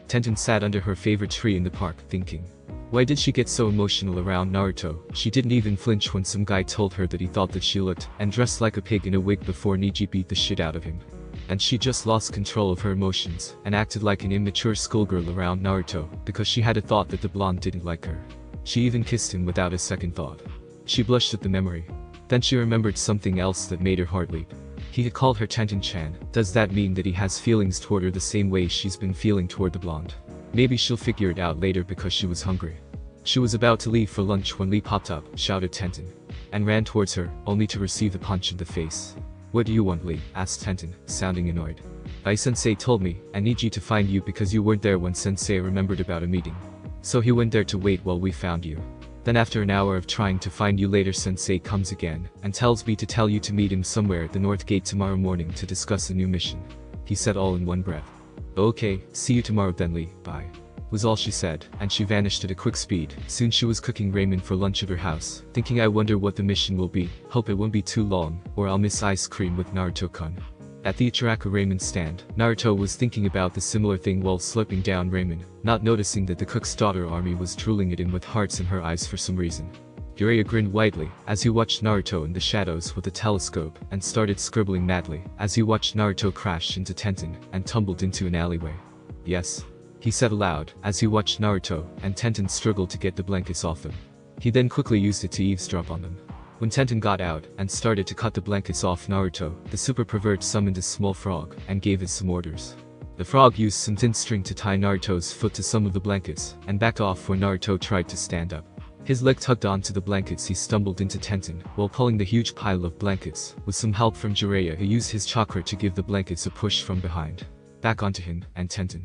Tenten sat under her favorite tree in the park, thinking. Why did she get so emotional around Naruto? She didn't even flinch when some guy told her that he thought that she looked and dressed like a pig in a wig before Niji beat the shit out of him. And she just lost control of her emotions, and acted like an immature schoolgirl around Naruto, because she had a thought that the blonde didn't like her. She even kissed him without a second thought. She blushed at the memory. Then she remembered something else that made her heart leap. He had called her Tenten-chan. Does that mean that he has feelings toward her the same way she's been feeling toward the blonde? Maybe she'll figure it out later because she was hungry. She was about to leave for lunch when Lee popped up, shouted Tenten, and ran towards her, only to receive a punch in the face. "What do you want, Lee?" asked Tenten, sounding annoyed. "Sensei told me, I need you to find you because you weren't there when Sensei remembered about a meeting. So he went there to wait while we found you. Then after an hour of trying to find you later, Sensei comes again, and tells me to tell you to meet him somewhere at the North Gate tomorrow morning to discuss a new mission." He said all in one breath. "Okay, see you tomorrow then, Lee, bye," was all she said, and she vanished at a quick speed. Soon she was cooking ramen for lunch at her house, thinking, I wonder what the mission will be, hope it won't be too long, or I'll miss ice cream with Naruto-kun. At the Ichiraku ramen stand, Naruto was thinking about the similar thing while slurping down ramen, not noticing that the cook's daughter Army was drooling it in with hearts in her eyes for some reason. Jiraiya grinned widely, as he watched Naruto in the shadows with a telescope, and started scribbling madly, as he watched Naruto crash into Tenten, and tumbled into an alleyway. "Yes," he said aloud, as he watched Naruto and Tenten struggle to get the blankets off them. He then quickly used it to eavesdrop on them. When Tenten got out and started to cut the blankets off Naruto, the super pervert summoned a small frog and gave it some orders. The frog used some thin string to tie Naruto's foot to some of the blankets, and backed off when Naruto tried to stand up. His leg tugged onto the blankets. He stumbled into Tenten while pulling the huge pile of blankets, with some help from Jiraiya, who used his chakra to give the blankets a push from behind. Back onto him and Tenten.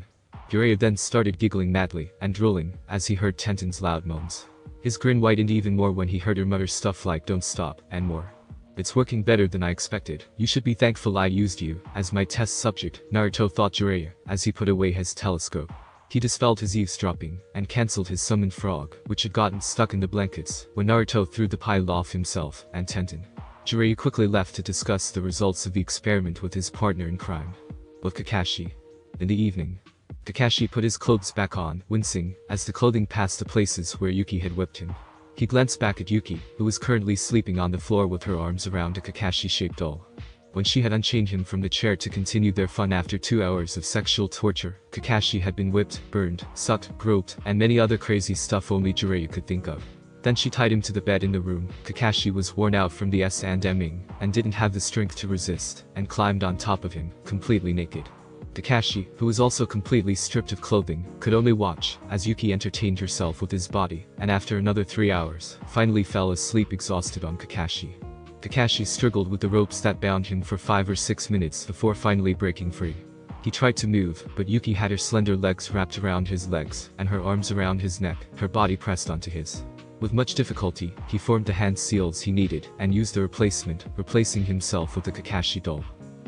Jiraiya then started giggling madly and drooling as he heard Tenten's loud moans. His grin widened even more when he heard her mutter stuff like "don't stop" and more. "It's working better than I expected. You should be thankful I used you as my test subject," Naruto thought Jiraiya as he put away his telescope. He dispelled his eavesdropping and cancelled his summoned frog, which had gotten stuck in the blankets when Naruto threw the pile off himself and Tenten. Jiraiya quickly left to discuss the results of the experiment with his partner in crime. with Kakashi. In the evening, Kakashi put his clothes back on, wincing, as the clothing passed the places where Yuki had whipped him. He glanced back at Yuki, who was currently sleeping on the floor with her arms around a Kakashi-shaped doll. When she had unchained him from the chair to continue their fun after 2 hours of sexual torture, Kakashi had been whipped, burned, sucked, groped, and many other crazy stuff only Jiraiya could think of. Then she tied him to the bed in the room. Kakashi was worn out from the S&Ming, and didn't have the strength to resist, and climbed on top of him, completely naked. Kakashi, who was also completely stripped of clothing, could only watch, as Yuki entertained herself with his body, and after another 3 hours, finally fell asleep exhausted on Kakashi. Kakashi struggled with the ropes that bound him for 5 or 6 minutes before finally breaking free. He tried to move, but Yuki had her slender legs wrapped around his legs, and her arms around his neck, her body pressed onto his. With much difficulty, he formed the hand seals he needed, and used the replacement, replacing himself with the Kakashi doll.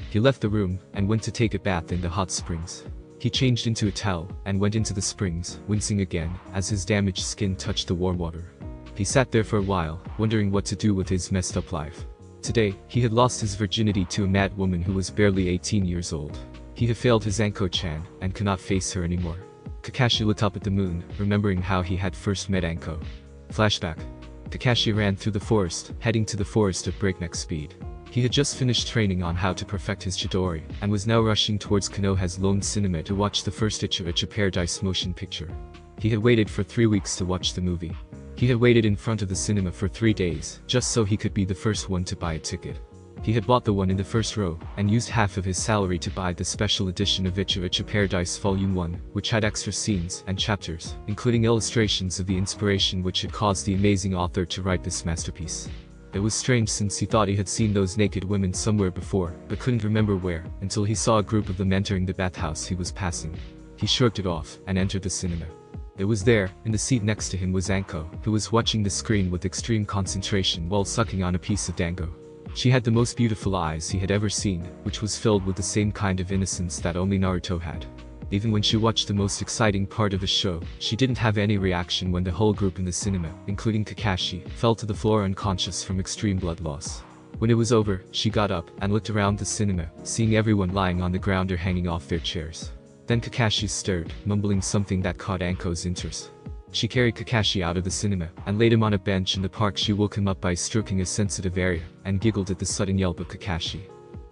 He left the room, and went to take a bath in the hot springs. He changed into a towel, and went into the springs, wincing again, as his damaged skin touched the warm water. He sat there for a while, wondering what to do with his messed up life. Today, he had lost his virginity to a mad woman who was barely 18 years old. He had failed his Anko-chan, and could not face her anymore. Kakashi looked up at the moon, remembering how he had first met Anko. Flashback. Kakashi ran through the forest, heading to the forest at breakneck speed. He had just finished training on how to perfect his Chidori, and was now rushing towards Konoha's lone cinema to watch the first Ichigo Paradise motion picture. He had waited for 3 weeks to watch the movie. He had waited in front of the cinema for 3 days, just so he could be the first one to buy a ticket. He had bought the one in the first row, and used half of his salary to buy the special edition of Ichigo Paradise Volume 1, which had extra scenes and chapters, including illustrations of the inspiration which had caused the amazing author to write this masterpiece. It was strange since he thought he had seen those naked women somewhere before, but couldn't remember where, until he saw a group of them entering the bathhouse he was passing. He shrugged it off, and entered the cinema. It was there, in the seat next to him was Anko, who was watching the screen with extreme concentration while sucking on a piece of dango. She had the most beautiful eyes he had ever seen, which was filled with the same kind of innocence that only Naruto had. Even when she watched the most exciting part of the show, she didn't have any reaction when the whole group in the cinema, including Kakashi, fell to the floor unconscious from extreme blood loss. When it was over, she got up and looked around the cinema, seeing everyone lying on the ground or hanging off their chairs. Then Kakashi stirred, mumbling something that caught Anko's interest. She carried Kakashi out of the cinema, and laid him on a bench in the park. She woke him up by stroking a sensitive area, and giggled at the sudden yelp of Kakashi.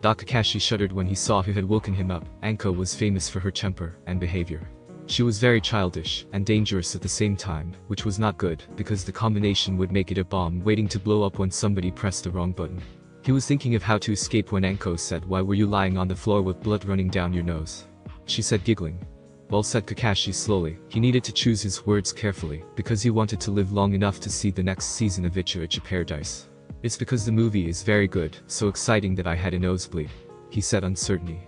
Kakashi shuddered when he saw who had woken him up. Anko was famous for her temper and behavior. She was very childish and dangerous at the same time, which was not good, because the combination would make it a bomb waiting to blow up when somebody pressed the wrong button. He was thinking of how to escape when Anko said, "Why were you lying on the floor with blood running down your nose?" She said, giggling. "Well," said Kakashi slowly, he needed to choose his words carefully, because he wanted to live long enough to see the next season of Ichigo Paradise. "It's because the movie is very good, so exciting that I had a nosebleed," he said uncertainly.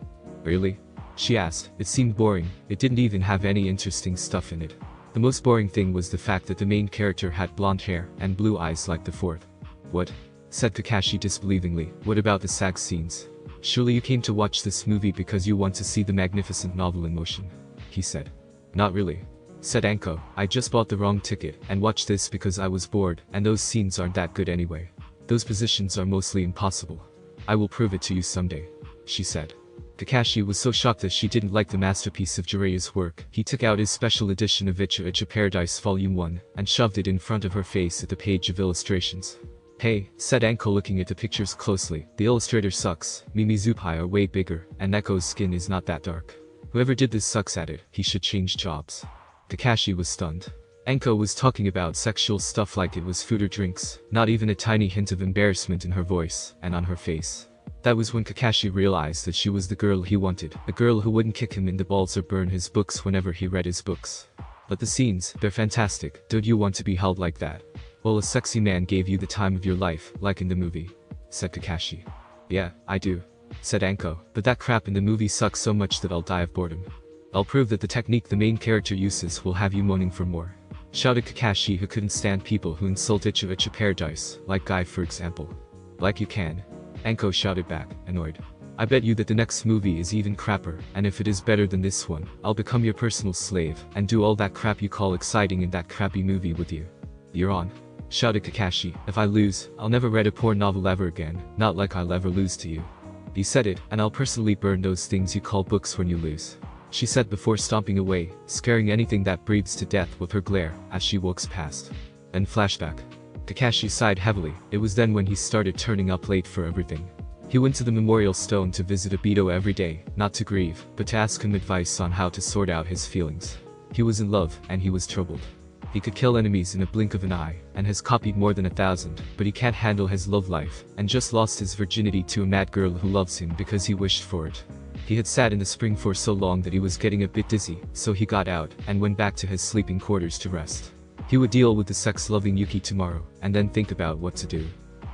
"Really?" she asked. It seemed boring, it didn't even have any interesting stuff in it. The most boring thing was the fact that the main character had blonde hair and blue eyes like the fourth. "What?" said Kakashi disbelievingly. "What about the sex scenes? Surely you came to watch this movie because you want to see the magnificent novel in motion," he said. "Not really," said Anko. "I just bought the wrong ticket and watched this because I was bored, and those scenes aren't that good anyway. Those positions are mostly impossible. I will prove it to you someday," she said. Kakashi was so shocked that she didn't like the masterpiece of Jiraiya's work. He took out his special edition of Ichigo Paradise Volume 1, and shoved it in front of her face at the page of illustrations. "Hey," said Anko, looking at the pictures closely, "the illustrator sucks. Mimizupai are way bigger, and Neko's skin is not that dark. Whoever did this sucks at it, he should change jobs." Kakashi was stunned. Anko was talking about sexual stuff like it was food or drinks, not even a tiny hint of embarrassment in her voice, and on her face. That was when Kakashi realized that she was the girl he wanted, a girl who wouldn't kick him in the balls or burn his books whenever he read his books. "But the scenes, they're fantastic. Don't you want to be held like that? Well, a sexy man gave you the time of your life, like in the movie," said Kakashi. "Yeah, I do," said Anko, "but that crap in the movie sucks so much that I'll die of boredom. I'll prove that the technique the main character uses will have you moaning for more," shouted Kakashi, who couldn't stand people who insult Ichigo Paradise, like Guy for example. "Like you can," Anko shouted back, annoyed. "I bet you that the next movie is even crapper, and if it is better than this one, I'll become your personal slave, and do all that crap you call exciting in that crappy movie with you." "You're on," shouted Kakashi. "If I lose, I'll never read a porn novel ever again, not like I'll ever lose to you." He said it, and I'll personally burn those things you call books when you lose. She said before stomping away, scaring anything that breathes to death with her glare as she walks past. Then flashback. Kakashi sighed heavily. It was then when he started turning up late for everything. He went to the memorial stone to visit Obito every day, not to grieve, but to ask him advice on how to sort out his feelings. He was in love, and he was troubled. He could kill enemies in a blink of an eye, and has copied more than 1,000, but he can't handle his love life, and just lost his virginity to a mad girl who loves him because he wished for it. He had sat in the spring for so long that he was getting a bit dizzy, so he got out, and went back to his sleeping quarters to rest. He would deal with the sex-loving Yuki tomorrow, and then think about what to do.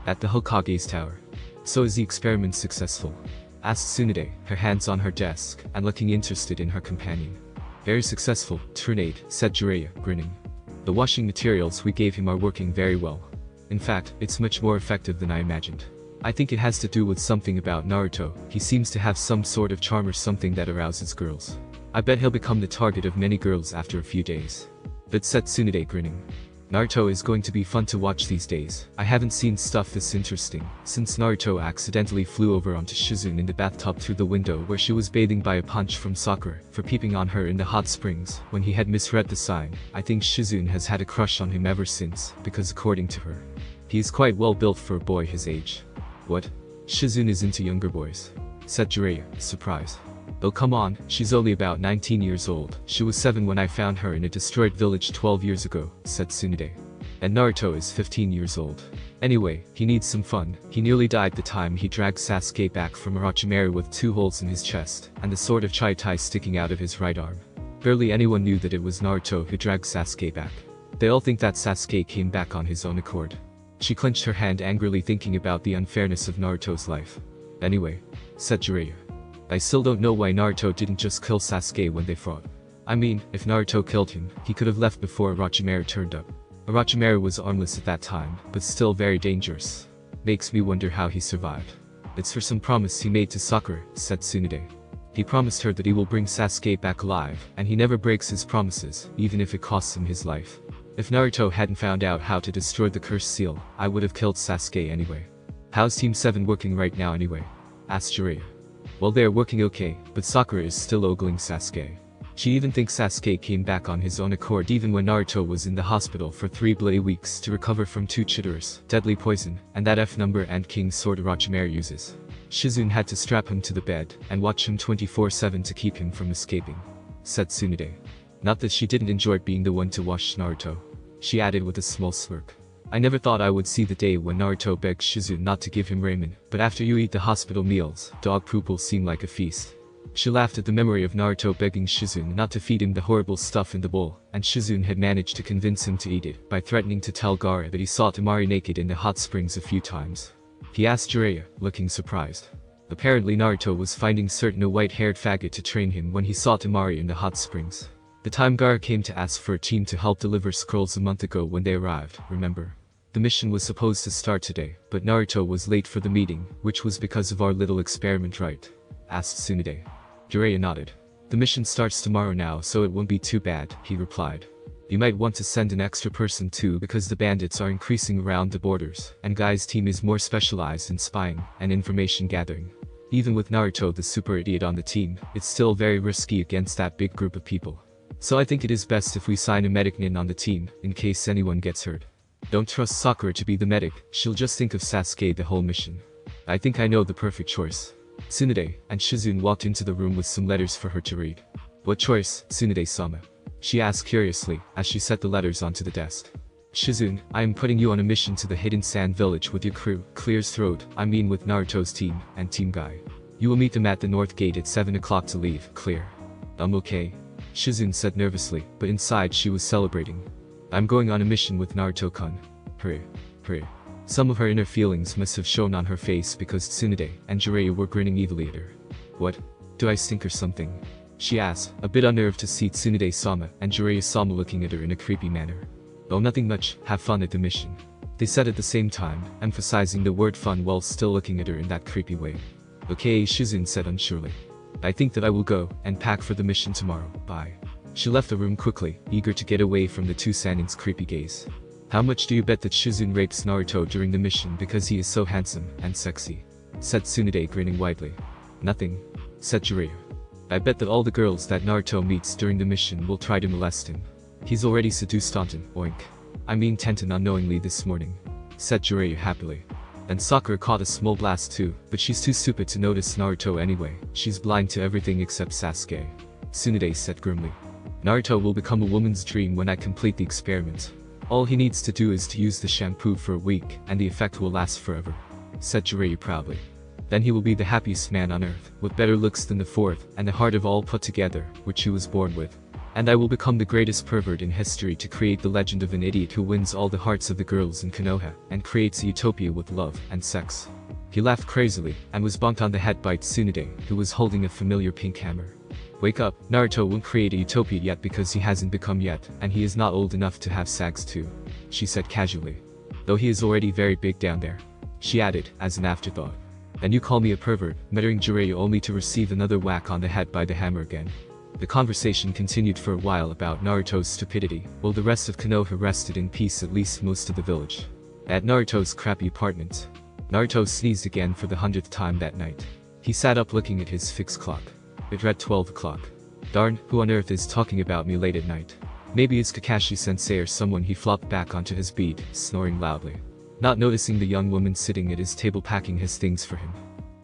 At the Hokage's tower. So is the experiment successful? Asked Tsunade, her hands on her desk, and looking interested in her companion. Very successful, tsunade, said Jiraiya, grinning. The washing materials we gave him are working very well. In fact, it's much more effective than I imagined. I think it has to do with something about Naruto. He seems to have some sort of charm or something that arouses girls. I bet he'll become the target of many girls after a few days. But said Tsunade, grinning. Naruto is going to be fun to watch these days. I haven't seen stuff this interesting since Naruto accidentally flew over onto Shizune in the bathtub through the window where she was bathing by a punch from Sakura for peeping on her in the hot springs when he had misread the sign. I think Shizune has had a crush on him ever since, because according to her, he is quite well built for a boy his age. What? Shizune is into younger boys? Said Jiraiya, surprised. Oh come on, she's only about 19 years old. She was 7 when I found her in a destroyed village 12 years ago, said Tsunade. And Naruto is 15 years old. Anyway, he needs some fun. He nearly died the time he dragged Sasuke back from Orochimaru with 2 holes in his chest, and the sword of Chaitai sticking out of his right arm. Barely anyone knew that it was Naruto who dragged Sasuke back. They all think that Sasuke came back on his own accord. She clenched her hand angrily thinking about the unfairness of Naruto's life. Anyway, said Jiraiya. I still don't know why Naruto didn't just kill Sasuke when they fought. I mean, if Naruto killed him, he could have left before Orochimaru turned up. Orochimaru was armless at that time, but still very dangerous. Makes me wonder how he survived. It's for some promise he made to Sakura, said Tsunade. He promised her that he will bring Sasuke back alive, and he never breaks his promises, even if it costs him his life. If Naruto hadn't found out how to destroy the cursed seal, I would have killed Sasuke anyway. How's Team 7 working right now anyway? Asked Jiraiya. Well, they're working okay, but Sakura is still ogling Sasuke. She even thinks Sasuke came back on his own accord even when Naruto was in the hospital for 3 bloody weeks to recover from 2 chitters, deadly poison, and that F-number and King's sword Orochimaru uses. Shizune had to strap him to the bed and watch him 24/7 to keep him from escaping. Said Tsunade. Not that she didn't enjoy being the one to wash Naruto. She added with a small smirk. I never thought I would see the day when Naruto begged Shizune not to give him ramen, but after you eat the hospital meals, dog poop will seem like a feast. She laughed at the memory of Naruto begging Shizune not to feed him the horrible stuff in the bowl, and Shizune had managed to convince him to eat it by threatening to tell Gaara that he saw Temari naked in the hot springs a few times. He asked Jiraiya, looking surprised. Apparently Naruto was finding certain a white-haired faggot to train him when he saw Temari in the hot springs. The time Gaara came to ask for a team to help deliver scrolls a month ago when they arrived, remember? The mission was supposed to start today, but Naruto was late for the meeting, which was because of our little experiment, right? Asked Tsunade. Jiraiya nodded. The mission starts tomorrow now, so it won't be too bad, he replied. You might want to send an extra person too because the bandits are increasing around the borders, and Guy's team is more specialized in spying and information gathering. Even with Naruto the super idiot on the team, it's still very risky against that big group of people. So I think it is best if we sign a medic nin on the team, in case anyone gets hurt. Don't trust Sakura to be the medic, she'll just think of Sasuke the whole mission. I think I know the perfect choice. Tsunade and Shizune walked into the room with some letters for her to read. What choice, Tsunade-sama? She asked curiously, as she set the letters onto the desk. Shizune, I am putting you on a mission to the Hidden Sand Village with your crew, Clear's throat, I mean with Naruto's team, and Team Guy. You will meet them at the North Gate at 7 o'clock to leave, Clear. Okay. Shizune said nervously, but inside she was celebrating. I'm going on a mission with Naruto-kun. Hurry. Some of her inner feelings must have shown on her face because Tsunade and Jiraiya were grinning evilly at her. What? Do I stink or something? She asked, a bit unnerved to see Tsunade-sama and Jiraiya-sama looking at her in a creepy manner. Oh, nothing much, have fun at the mission. They said at the same time, emphasizing the word fun while still looking at her in that creepy way. Okay, Shizune said unsurely. I think that I will go and pack for the mission tomorrow, bye. She left the room quickly, eager to get away from the two Sanin's creepy gaze. How much do you bet that Shizune rapes Naruto during the mission because he is so handsome and sexy? said Tsunade, grinning widely. Nothing, said Jiraiya. I bet that all the girls that Naruto meets during the mission will try to molest him. He's already seduced Tenten, oink. I mean Tenten unknowingly this morning, said Jiraiya happily. And Sakura caught a small blast too, but she's too stupid to notice Naruto anyway. She's blind to everything except Sasuke. Tsunade said grimly. Naruto will become a woman's dream when I complete the experiment. All he needs to do is to use the shampoo for a week, and the effect will last forever, said Jiraiya proudly. Then he will be the happiest man on earth, with better looks than the fourth, and the heart of all put together, which he was born with. And I will become the greatest pervert in history to create the legend of an idiot who wins all the hearts of the girls in Konoha, and creates a utopia with love and sex. He laughed crazily, and was bonked on the head by Tsunade, who was holding a familiar pink hammer. Wake up, Naruto won't create a utopia yet because he hasn't become yet, and he is not old enough to have sex too, she said casually. Though he is already very big down there, she added, as an afterthought. And you call me a pervert, muttering Jiraiya only to receive another whack on the head by the hammer again. The conversation continued for a while about Naruto's stupidity, while the rest of Konoha rested in peace, at least most of the village. At Naruto's crappy apartment, Naruto sneezed again for the 100th time that night. He sat up looking at his fixed clock. It read 12 o'clock. Darn, who on earth is talking about me late at night? Maybe it's Kakashi-sensei or someone. He flopped back onto his bed, snoring loudly, not noticing the young woman sitting at his table packing his things for him.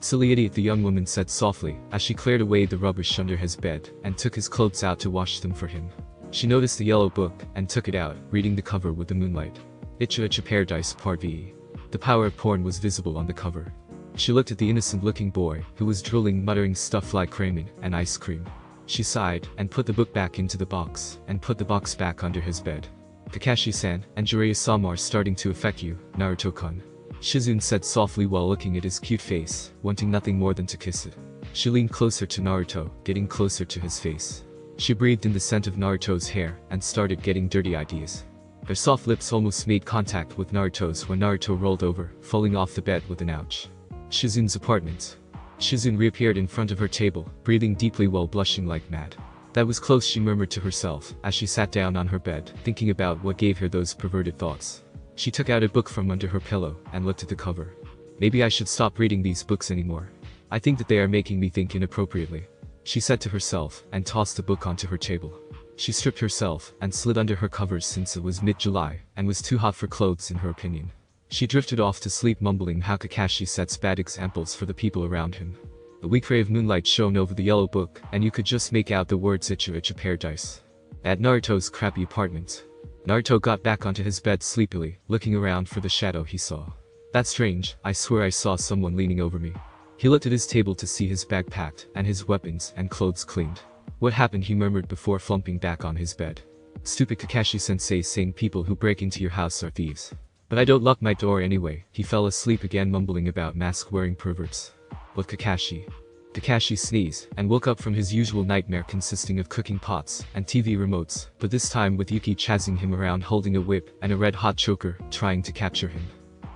Silly idiot, the young woman said softly, as she cleared away the rubbish under his bed, and took his clothes out to wash them for him. She noticed the yellow book, and took it out, reading the cover with the moonlight. Icha Paradise Part V. The power of porn was visible on the cover. She looked at the innocent-looking boy, who was drooling, muttering stuff like ramen and ice cream. She sighed, and put the book back into the box, and put the box back under his bed. Kakashi-san and Jiraiya-sama are starting to affect you, Naruto-kun, Shizune said softly while looking at his cute face, wanting nothing more than to kiss it. She leaned closer to Naruto, getting closer to his face. She breathed in the scent of Naruto's hair, and started getting dirty ideas. Their soft lips almost made contact with Naruto's when Naruto rolled over, falling off the bed with an ouch. Shizune's apartment. Shizune reappeared in front of her table, breathing deeply while blushing like mad. That was close, she murmured to herself, as she sat down on her bed, thinking about what gave her those perverted thoughts. She took out a book from under her pillow, and looked at the cover. Maybe I should stop reading these books anymore. I think that they are making me think inappropriately, she said to herself, and tossed the book onto her table. She stripped herself, and slid under her covers since it was mid-July, and was too hot for clothes in her opinion. She drifted off to sleep, mumbling how Kakashi sets bad examples for the people around him. A weak ray of moonlight shone over the yellow book, and you could just make out the words Icha Paradise. At Naruto's crappy apartment, Naruto got back onto his bed sleepily, looking around for the shadow he saw. That's strange, I swear I saw someone leaning over me. He looked at his table to see his bag packed, and his weapons and clothes cleaned. What happened, he murmured before slumping back on his bed. Stupid Kakashi-sensei saying people who break into your house are thieves. But I don't lock my door anyway. He fell asleep again, mumbling about mask-wearing perverts. But Kakashi sneezed, and woke up from his usual nightmare consisting of cooking pots and TV remotes, but this time with Yuki chasing him around holding a whip and a red-hot choker, trying to capture him.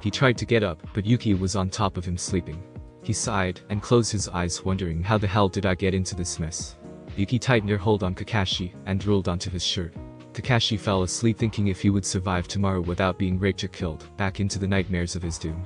He tried to get up, but Yuki was on top of him sleeping. He sighed, and closed his eyes, wondering how the hell did I get into this mess. Yuki tightened her hold on Kakashi, and drooled onto his shirt. Kakashi fell asleep, thinking if he would survive tomorrow without being raped or killed, back into the nightmares of his doom.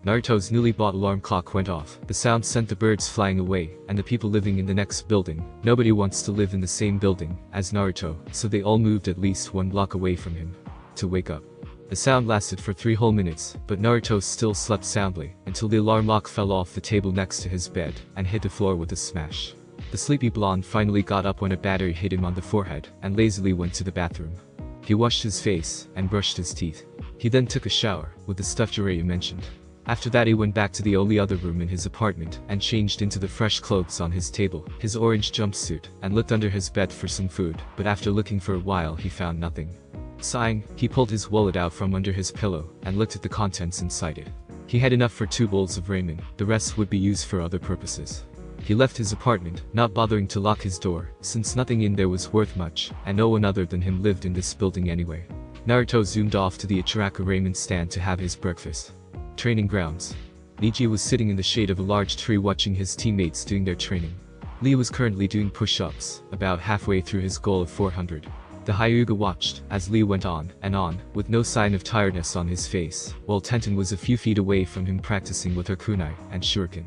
Naruto's newly bought alarm clock went off. The sound sent the birds flying away, and the people living in the next building. Nobody wants to live in the same building as Naruto, so they all moved at least 1 block away from him to wake up. The sound lasted for 3 whole minutes, but Naruto still slept soundly, until the alarm clock fell off the table next to his bed, and hit the floor with a smash. The sleepy blonde finally got up when a battery hit him on the forehead, and lazily went to the bathroom. He washed his face, and brushed his teeth. He then took a shower, with the stuff Jiraiya mentioned. After that he went back to the only other room in his apartment, and changed into the fresh clothes on his table, his orange jumpsuit, and looked under his bed for some food, but after looking for a while he found nothing. Sighing, he pulled his wallet out from under his pillow, and looked at the contents inside it. He had enough for 2 bowls of ramen, the rest would be used for other purposes. He left his apartment, not bothering to lock his door, since nothing in there was worth much, and no one other than him lived in this building anyway. Naruto zoomed off to the Ichiraku ramen stand to have his breakfast. Training grounds. Niji was sitting in the shade of a large tree watching his teammates doing their training. Lee was currently doing push-ups, about halfway through his goal of 400. The Hyuga watched as Lee went on and on, with no sign of tiredness on his face, while Tenten was a few feet away from him practicing with her kunai and shuriken.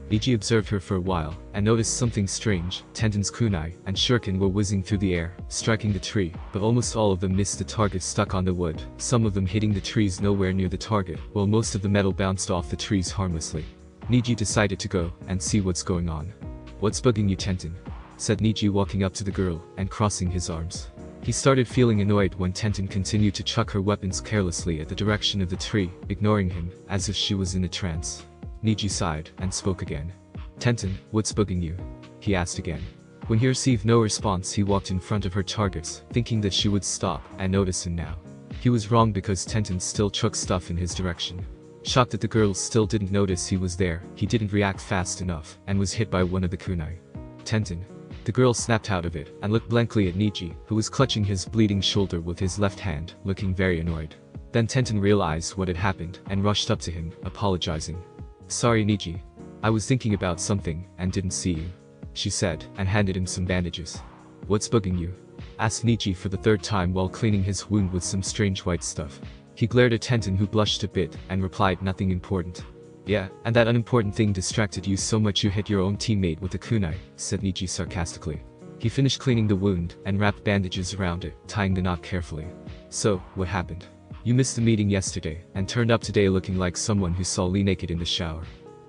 Niji observed her for a while, and noticed something strange. Tenten's kunai and shuriken were whizzing through the air, striking the tree, but almost all of them missed the target stuck on the wood, some of them hitting the trees nowhere near the target, while most of the metal bounced off the trees harmlessly. Niji decided to go and see what's going on. "What's bugging you, Tenten?" said Niji, walking up to the girl and crossing his arms. He started feeling annoyed when Tenten continued to chuck her weapons carelessly at the direction of the tree, ignoring him, as if she was in a trance. Niji sighed and spoke again. "Tenten, what's bugging you?" he asked again. When he received no response, he walked in front of her targets, thinking that she would stop and notice him now. He was wrong, because Tenten still chucked stuff in his direction. Shocked that the girl still didn't notice he was there, he didn't react fast enough and was hit by one of the kunai. "Tenten." The girl snapped out of it and looked blankly at Niji, who was clutching his bleeding shoulder with his left hand, looking very annoyed. Then Tenten realized what had happened and rushed up to him, apologizing. "Sorry, Niji. I was thinking about something and didn't see you," she said, and handed him some bandages. "What's bugging you?" asked Niji for the third time while cleaning his wound with some strange white stuff. He glared at Tenten, who blushed a bit and replied, "Nothing important." "Yeah, and that unimportant thing distracted you so much you hit your own teammate with a kunai," said Niji sarcastically. He finished cleaning the wound and wrapped bandages around it, tying the knot carefully. "So, what happened? You missed the meeting yesterday and turned up today looking like someone who saw Lee naked in the shower."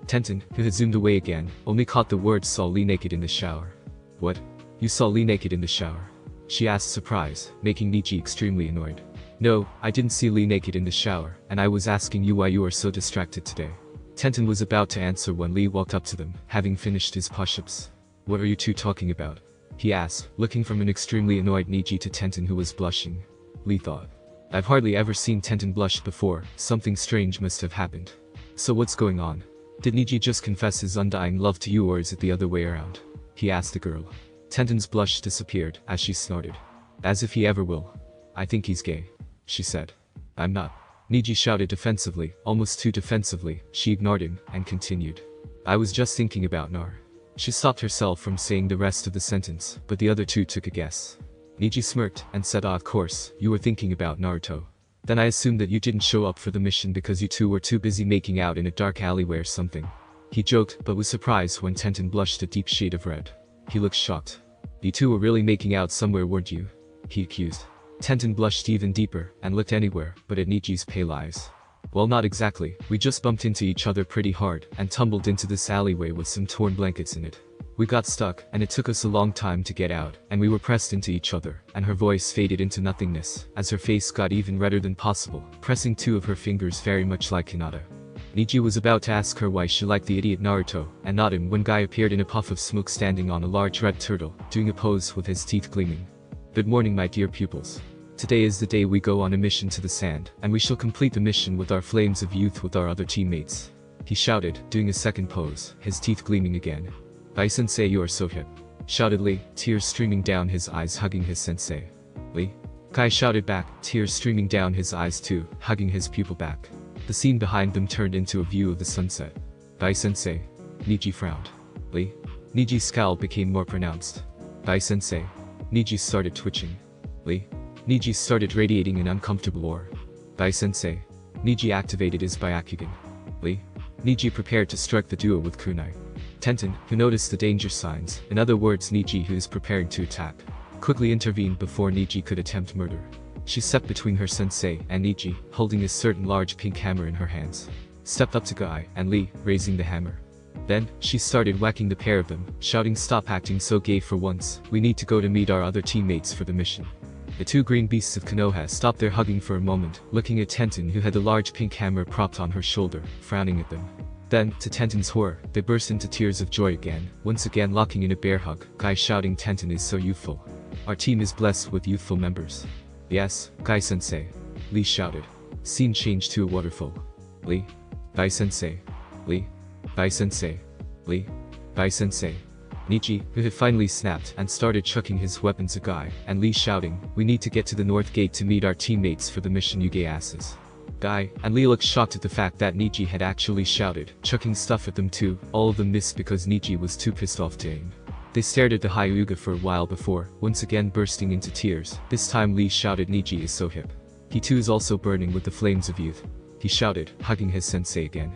Tenten, who had zoomed away again, only caught the words "saw Lee naked in the shower." "What? You saw Lee naked in the shower?" she asked, surprised, making Niji extremely annoyed. "No, I didn't see Lee naked in the shower, and I was asking you why you are so distracted today." Tenten was about to answer when Lee walked up to them, having finished his push-ups. "What are you two talking about?" he asked, looking from an extremely annoyed Niji to Tenten, who was blushing. Lee thought. "I've hardly ever seen Tenten blush before, something strange must have happened. So what's going on? Did Niji just confess his undying love to you, or is it the other way around?" he asked the girl. Tenten's blush disappeared as she snorted. "As if he ever will. I think he's gay," she said. "I'm not." Niji shouted defensively, almost too defensively. She ignored him and continued. "I was just thinking about Nar." She stopped herself from saying the rest of the sentence, but the other two took a guess. Niji smirked and said, "Ah, of course, you were thinking about Naruto. Then I assumed that you didn't show up for the mission because you two were too busy making out in a dark alleyway or something." He joked, but was surprised when Tenten blushed a deep shade of red. He looked shocked. "You two were really making out somewhere, weren't you?" he accused. Tenten blushed even deeper and looked anywhere but at Niji's pale eyes. "Well, not exactly. We just bumped into each other pretty hard and tumbled into this alleyway with some torn blankets in it. We got stuck, and it took us a long time to get out, and we were pressed into each other," and her voice faded into nothingness as her face got even redder than possible, pressing two of her fingers very much like Hinata. Niji was about to ask her why she liked the idiot Naruto and not him when Guy appeared in a puff of smoke, standing on a large red turtle, doing a pose with his teeth gleaming. "Good morning, my dear pupils. Today is the day we go on a mission to the sand, and we shall complete the mission with our flames of youth with our other teammates," he shouted, doing a second pose, his teeth gleaming again. "Gai-sensei, you are so hip," shouted Lee, tears streaming down his eyes, hugging his sensei. "Lee?" Kai shouted back, tears streaming down his eyes too, hugging his pupil back. The scene behind them turned into a view of the sunset. "Gai-sensei." Niji frowned. "Lee?" Niji's scowl became more pronounced. "Gai-sensei." Niji started twitching. "Lee?" Niji started radiating an uncomfortable aura. "Gai-sensei." Niji activated his Byakugan. "Lee?" Niji prepared to strike the duo with kunai. Tenten, who noticed the danger signs, in other words Niji who is preparing to attack, quickly intervened before Niji could attempt murder. She stepped between her sensei and Niji, holding a certain large pink hammer in her hands. Stepped up to Guy and Lee, raising the hammer. Then, she started whacking the pair of them, shouting, "Stop acting so gay for once, we need to go to meet our other teammates for the mission." The two green beasts of Konoha stopped their hugging for a moment, looking at Tenten, who had the large pink hammer propped on her shoulder, frowning at them. Then, to Tenten's horror, they burst into tears of joy again, once again locking in a bear hug, Guy shouting, "Tenten is so youthful. Our team is blessed with youthful members." "Yes, Guy-sensei," Lee shouted. Scene changed to a waterfall. "Lee? Guy-sensei? Lee? Guy-sensei? Lee? Guy-sensei?" Niji, who had finally snapped and started chucking his weapons at Guy and Lee, shouting, "We need to get to the north gate to meet our teammates for the mission, you gay asses." Guy and Lee looked shocked at the fact that Niji had actually shouted, chucking stuff at them too. All of them missed because Niji was too pissed off to aim. They stared at the Hyuga for a while before, once again bursting into tears. This time Lee shouted, "Niji is so hip. He too is also burning with the flames of youth." He shouted, hugging his sensei again.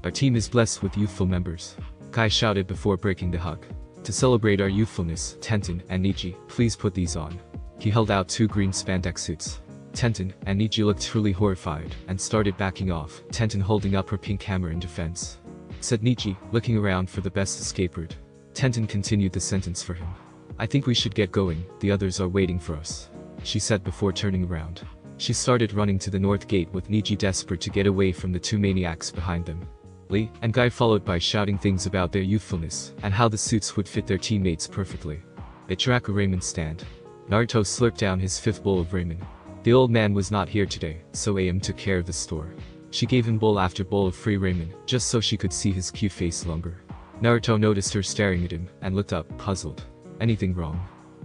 "Our team is blessed with youthful members," Kai shouted before breaking the hug. "To celebrate our youthfulness, Tenten and Niji, please put these on." He held out 2 green spandex suits. Tenten and Niji looked truly horrified and started backing off, Tenten holding up her pink hammer in defense. Said Niji, looking around for the best escape route. Tenten continued the sentence for him. "I think we should get going, the others are waiting for us," she said before turning around. She started running to the north gate with Niji desperate to get away from the 2 maniacs behind them. Lee and Guy followed by shouting things about their youthfulness and how the suits would fit their teammates perfectly. They track a ramen stand. Naruto slurped down his 5th bowl of ramen. The old man was not here today, so AM took care of the store. She gave him bowl after bowl of free ramen, just so she could see his cute face longer. Naruto noticed her staring at him and looked up, puzzled. "Anything wrong,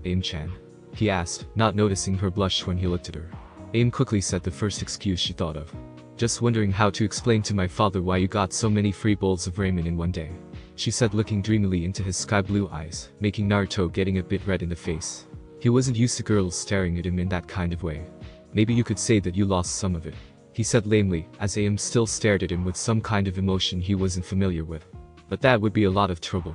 AM-chan?" he asked, not noticing her blush when he looked at her. AM quickly said the first excuse she thought of. "Just wondering how to explain to my father why you got so many free bowls of ramen in one day," she said, looking dreamily into his sky blue eyes, making Naruto getting a bit red in the face. He wasn't used to girls staring at him in that kind of way. "Maybe you could say that you lost some of it," he said lamely, as AM still stared at him with some kind of emotion he wasn't familiar with. "But that would be a lot of trouble,"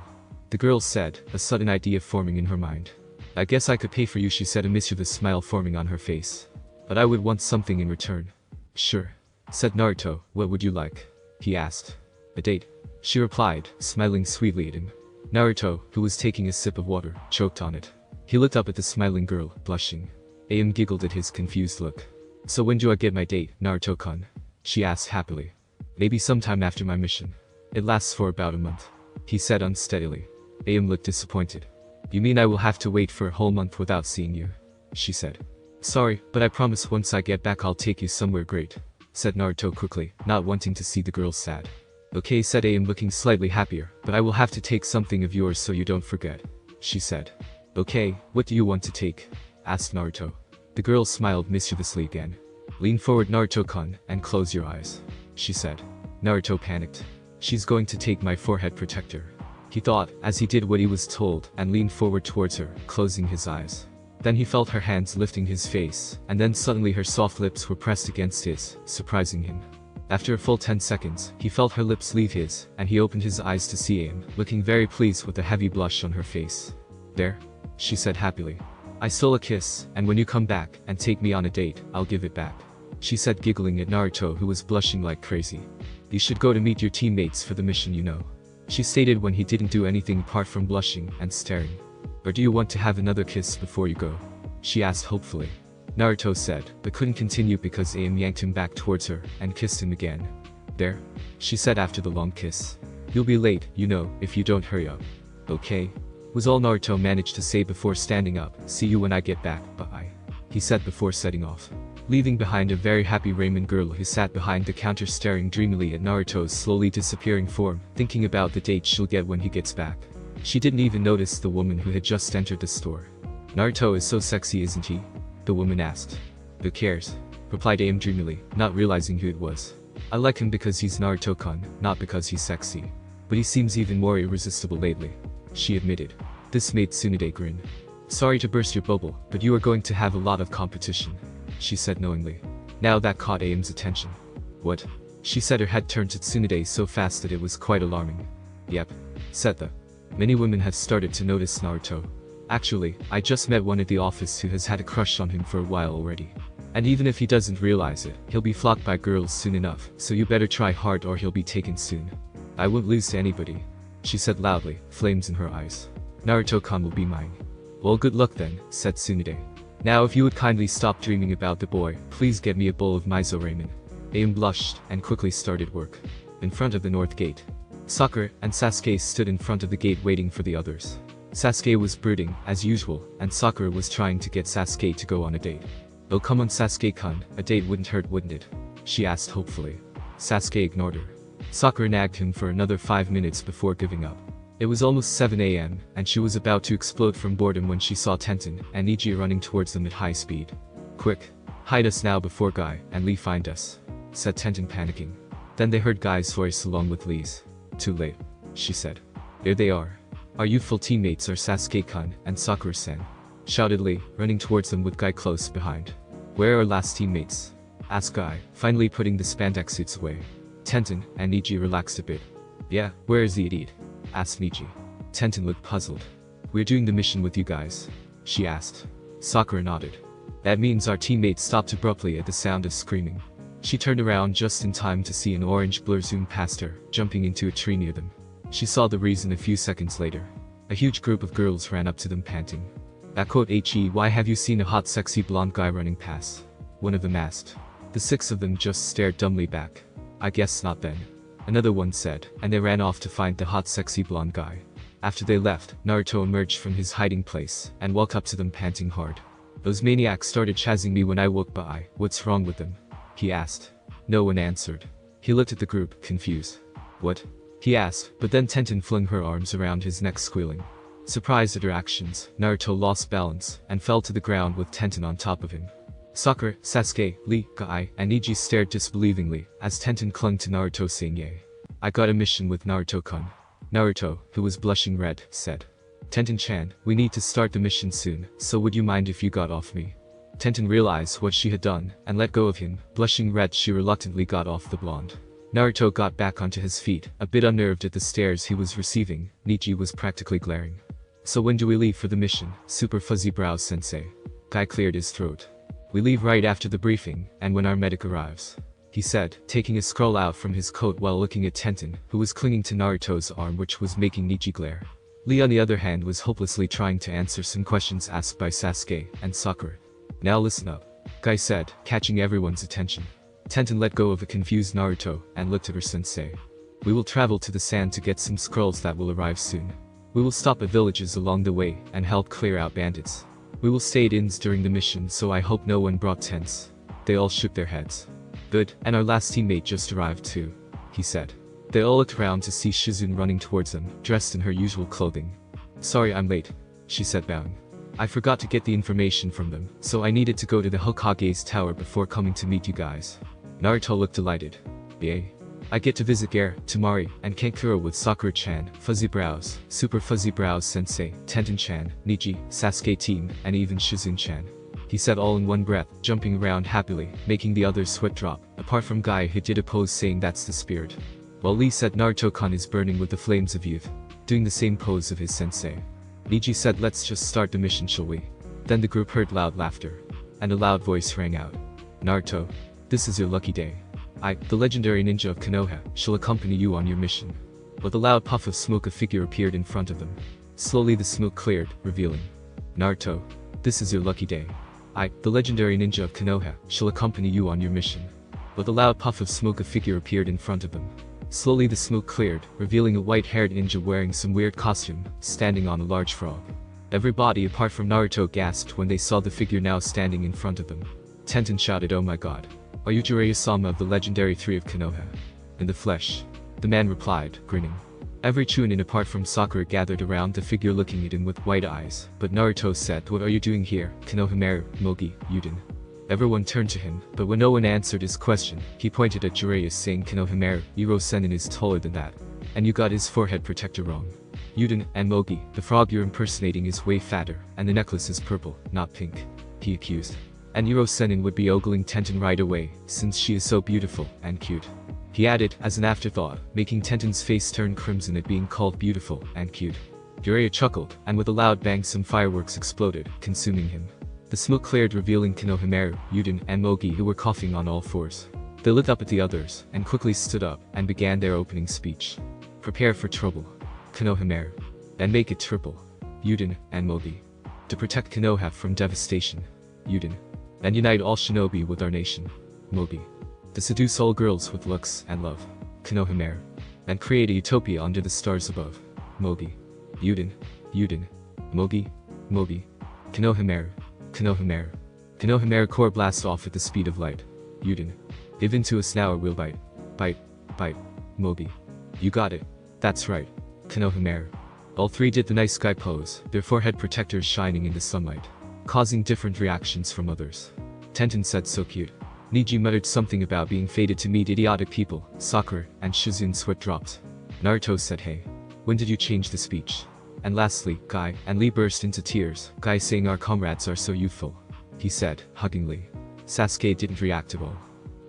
the girl said, a sudden idea forming in her mind. "I guess I could pay for you," she said amidst the smile forming on her face. "But I would want something in return." "Sure," said Naruto. "What would you like?" he asked. "A date," she replied, smiling sweetly at him. Naruto, who was taking a sip of water, choked on it. He looked up at the smiling girl, blushing. AM giggled at his confused look. "So when do I get my date, Naruto-kun?" she asked happily. "Maybe sometime after my mission. It lasts for about a month," he said unsteadily. AM looked disappointed. "You mean I will have to wait for a whole month without seeing you?" she said. "Sorry, but I promise once I get back I'll take you somewhere great," said Naruto quickly, not wanting to see the girl sad. "Okay," said AM, looking slightly happier, "but I will have to take something of yours so you don't forget," she said. "Okay, what do you want to take?" asked Naruto. The girl smiled mischievously again. "Lean forward, Naruto-kun, and close your eyes," she said. Naruto panicked. "She's going to take my forehead protector," he thought, as he did what he was told and leaned forward towards her, closing his eyes. Then he felt her hands lifting his face, and then suddenly her soft lips were pressed against his, surprising him. After a full 10 seconds, he felt her lips leave his, and he opened his eyes to see him, looking very pleased with a heavy blush on her face. "There," she said happily. "I stole a kiss, and when you come back and take me on a date, I'll give it back," she said, giggling at Naruto, who was blushing like crazy. "You should go to meet your teammates for the mission, you know," she stated when he didn't do anything apart from blushing and staring. "Or do you want to have another kiss before you go?" she asked hopefully. Naruto said, but couldn't continue because AM yanked him back towards her and kissed him again. "There," she said after the long kiss. "You'll be late, you know, if you don't hurry up." "Okay," was all Naruto managed to say before standing up. "See you when I get back, bye," he said before setting off, leaving behind a very happy ramen girl who sat behind the counter staring dreamily at Naruto's slowly disappearing form, thinking about the date she'll get when he gets back. She didn't even notice the woman who had just entered the store. "Naruto is so sexy, isn't he?" the woman asked. "Who cares?" replied AM dreamily, not realizing who it was. "I like him because he's Naruto-kun, not because he's sexy. But he seems even more irresistible lately," she admitted. This made Tsunade grin. "Sorry to burst your bubble, but you are going to have a lot of competition," she said knowingly. Now that caught AM's attention. "What?" she said, her head turned to Tsunade so fast that it was quite alarming. "Yep," said the. "Many women have started to notice Naruto. Actually, I just met one at the office who has had a crush on him for a while already. And even if he doesn't realize it, he'll be flocked by girls soon enough, so you better try hard or he'll be taken soon. I won't lose to anybody," she said loudly, flames in her eyes. "Naruto-kun will be mine." "Well, good luck then," said Tsunade. "Now if you would kindly stop dreaming about the boy, please get me a bowl of miso ramen." AM blushed and quickly started work. In front of the north gate, Sakura and Sasuke stood in front of the gate waiting for the others. Sasuke was brooding, as usual, and Sakura was trying to get Sasuke to go on a date. "Oh come on Sasuke-kun, a date wouldn't hurt, wouldn't it?" she asked hopefully. Sasuke ignored her. Sakura nagged him for another 5 minutes before giving up. It was almost 7 AM, and she was about to explode from boredom when she saw Tenten and Niji running towards them at high speed. "Quick! Hide us now before Guy and Lee find us," said Tenten panicking. Then they heard Guy's voice along with Lee's. "Too late," she said. "There they are. Our youthful teammates are Sasuke-kun and Sakura-san, shouted Lee, running towards them with Guy close behind. Where are our last teammates? Asked Guy, finally putting the spandex suits away. Tenten and Niji relaxed a bit. Yeah, where is the idiot? Asked Niji. Tenten looked puzzled. We're doing the mission with you guys, she asked. Sakura nodded. That means our teammates stopped abruptly at the sound of screaming. She turned around just in time to see an orange blur zoom past her, jumping into a tree near them. She saw the reason a few seconds later. A huge group of girls ran up to them panting. Why have you seen a hot sexy blonde guy running past? One of them asked. The 6 of them just stared dumbly back. I guess not then. Another one said, and they ran off to find the hot sexy blonde guy. After they left, Naruto emerged from his hiding place and walked up to them panting hard. Those maniacs started chasing me when I woke by. What's wrong with them? He asked. No one answered. He looked at the group, confused. What? He asked, but then Tenten flung her arms around his neck squealing. Surprised at her actions, Naruto lost balance and fell to the ground with Tenten on top of him. Sakura, Sasuke, Lee, Guy, and Niji stared disbelievingly as Tenten clung to Naruto saying yay. I got a mission with Naruto-kun. Naruto, who was blushing red, said. Tenten-chan, we need to start the mission soon, so would you mind if you got off me? Tenten realized what she had done and let go of him. Blushing red, she reluctantly got off the blonde. Naruto got back onto his feet, a bit unnerved at the stares he was receiving. Niji was practically glaring. So when do we leave for the mission, Super Fuzzy Brows Sensei? Guy cleared his throat. We leave right after the briefing, and when our medic arrives, he said, taking a scroll out from his coat while looking at Tenten, who was clinging to Naruto's arm, which was making Niji glare. Lee on the other hand was hopelessly trying to answer some questions asked by Sasuke and Sakura. Now listen up, Guy said, catching everyone's attention. Tenten let go of a confused Naruto and looked at her sensei. We will travel to the sand to get some scrolls that will arrive soon. We will stop at villages along the way and help clear out bandits. We will stay at inns during the mission, so I hope no one brought tents. They all shook their heads. Good, and our last teammate just arrived too, he said. They all looked around to see Shizune running towards them, dressed in her usual clothing. Sorry I'm late, she said, bowing. I forgot to get the information from them, so I needed to go to the Hokage's tower before coming to meet you guys. Naruto looked delighted. Yay. I get to visit Gare, Tamari, and Kankuro with Sakura-chan, Fuzzy Brows, Super Fuzzy Brows Sensei, Tenten-chan, Niji, Sasuke team, and even Shizune-chan. He said all in one breath, jumping around happily, making the others sweat drop, apart from Guy who did a pose saying that's the spirit. While Lee said Naruto-kun is burning with the flames of youth, doing the same pose of his sensei. Niji said let's just start the mission, shall we? Then the group heard loud laughter. And a loud voice rang out. Naruto, this is your lucky day. I, the legendary ninja of Konoha, shall accompany you on your mission. With a loud puff of smoke a figure appeared in front of them. Slowly the smoke cleared, revealing. Naruto, this is your lucky day. I, the legendary ninja of Konoha, shall accompany you on your mission. With a loud puff of smoke a figure appeared in front of them. Slowly the smoke cleared, revealing a white-haired ninja wearing some weird costume, standing on a large frog. Everybody apart from Naruto gasped when they saw the figure now standing in front of them. Tenten shouted, oh my god. Are you Jiraiya-sama of the legendary 3 of Konoha? In the flesh. The man replied, grinning. Every Chunin apart from Sakura gathered around the figure looking at him with wide eyes, but Naruto said, what are you doing here, Konohamaru, Mogi, Yuden? Everyone turned to him, but when no one answered his question, he pointed at Jiraiya saying Konohamaru, Iro-senin is taller than that. And you got his forehead protector wrong. Yuden and Mogi, the frog you're impersonating is way fatter, and the necklace is purple, not pink. He accused. And Iro-senin would be ogling Tenten right away, since she is so beautiful and cute. He added, as an afterthought, making Tenten's face turn crimson at being called beautiful and cute. Jiraiya chuckled, and with a loud bang some fireworks exploded, consuming him. The smoke cleared, revealing Konohamaru, Yuden, and Mogi who were coughing on all fours. They looked up at the others, and quickly stood up, and began their opening speech. Prepare for trouble, Konohamaru. And make it triple, Yuden and Mogi. To protect Konoha from devastation, Yuden. And unite all shinobi with our nation, Mogi. To seduce all girls with looks and love, Konohamaru. And create a utopia under the stars above, Mogi. Yuden, Yuden, Mogi, Mogi. Konohamaru, Konohamaru. Konohamaru core blast off at the speed of light, Yuden. Give in to us now or we'll bite, bite, bite, Mogi. You got it, that's right, Konohamaru. All three did the nice guy pose, their forehead protectors shining in the sunlight, causing different reactions from others. Tenten said so cute. Niji muttered something about being fated to meet idiotic people. Sakura and Shizune sweat dropped. Naruto said hey. When did you change the speech? and lastly, Guy and Lee burst into tears, Guy saying our comrades are so youthful. He said, hugging Lee. Sasuke didn't react at all.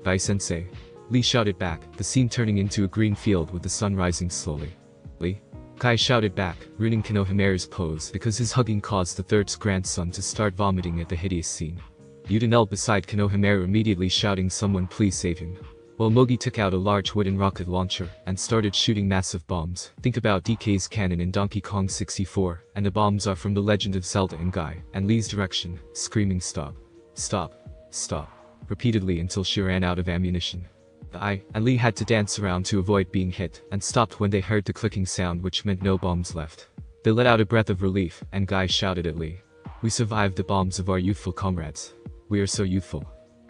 Guy-sensei. Lee shouted back, the scene turning into a green field with the sun rising slowly. Lee? Guy shouted back, ruining Konohamaru's pose because his hugging caused the third grandson to start vomiting at the hideous scene. Yuta knelt beside Konohamaru immediately shouting someone please save him. While Mogi took out a large wooden rocket launcher and started shooting massive bombs. Think about DK's cannon in Donkey Kong 64, and the bombs are from The Legend of Zelda and Guy and Lee's direction, screaming stop, stop, stop, repeatedly until she ran out of ammunition. Guy and Lee had to dance around to avoid being hit and stopped when they heard the clicking sound which meant no bombs left. They let out a breath of relief and Guy shouted at Lee. We survived the bombs of our youthful comrades. We are so youthful.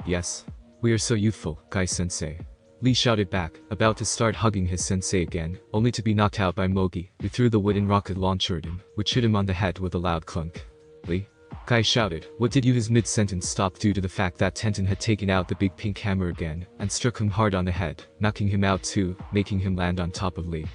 Yes. We are so youthful, Guy-sensei. Lee shouted back, about to start hugging his sensei again, only to be knocked out by Mogi, who threw the wooden rocket launcher at him, which hit him on the head with a loud clunk. Lee? Guy shouted, what did you? His mid-sentence stopped due to the fact that Tenten had taken out the big pink hammer again, and struck him hard on the head, knocking him out too, making him land on top of Lee.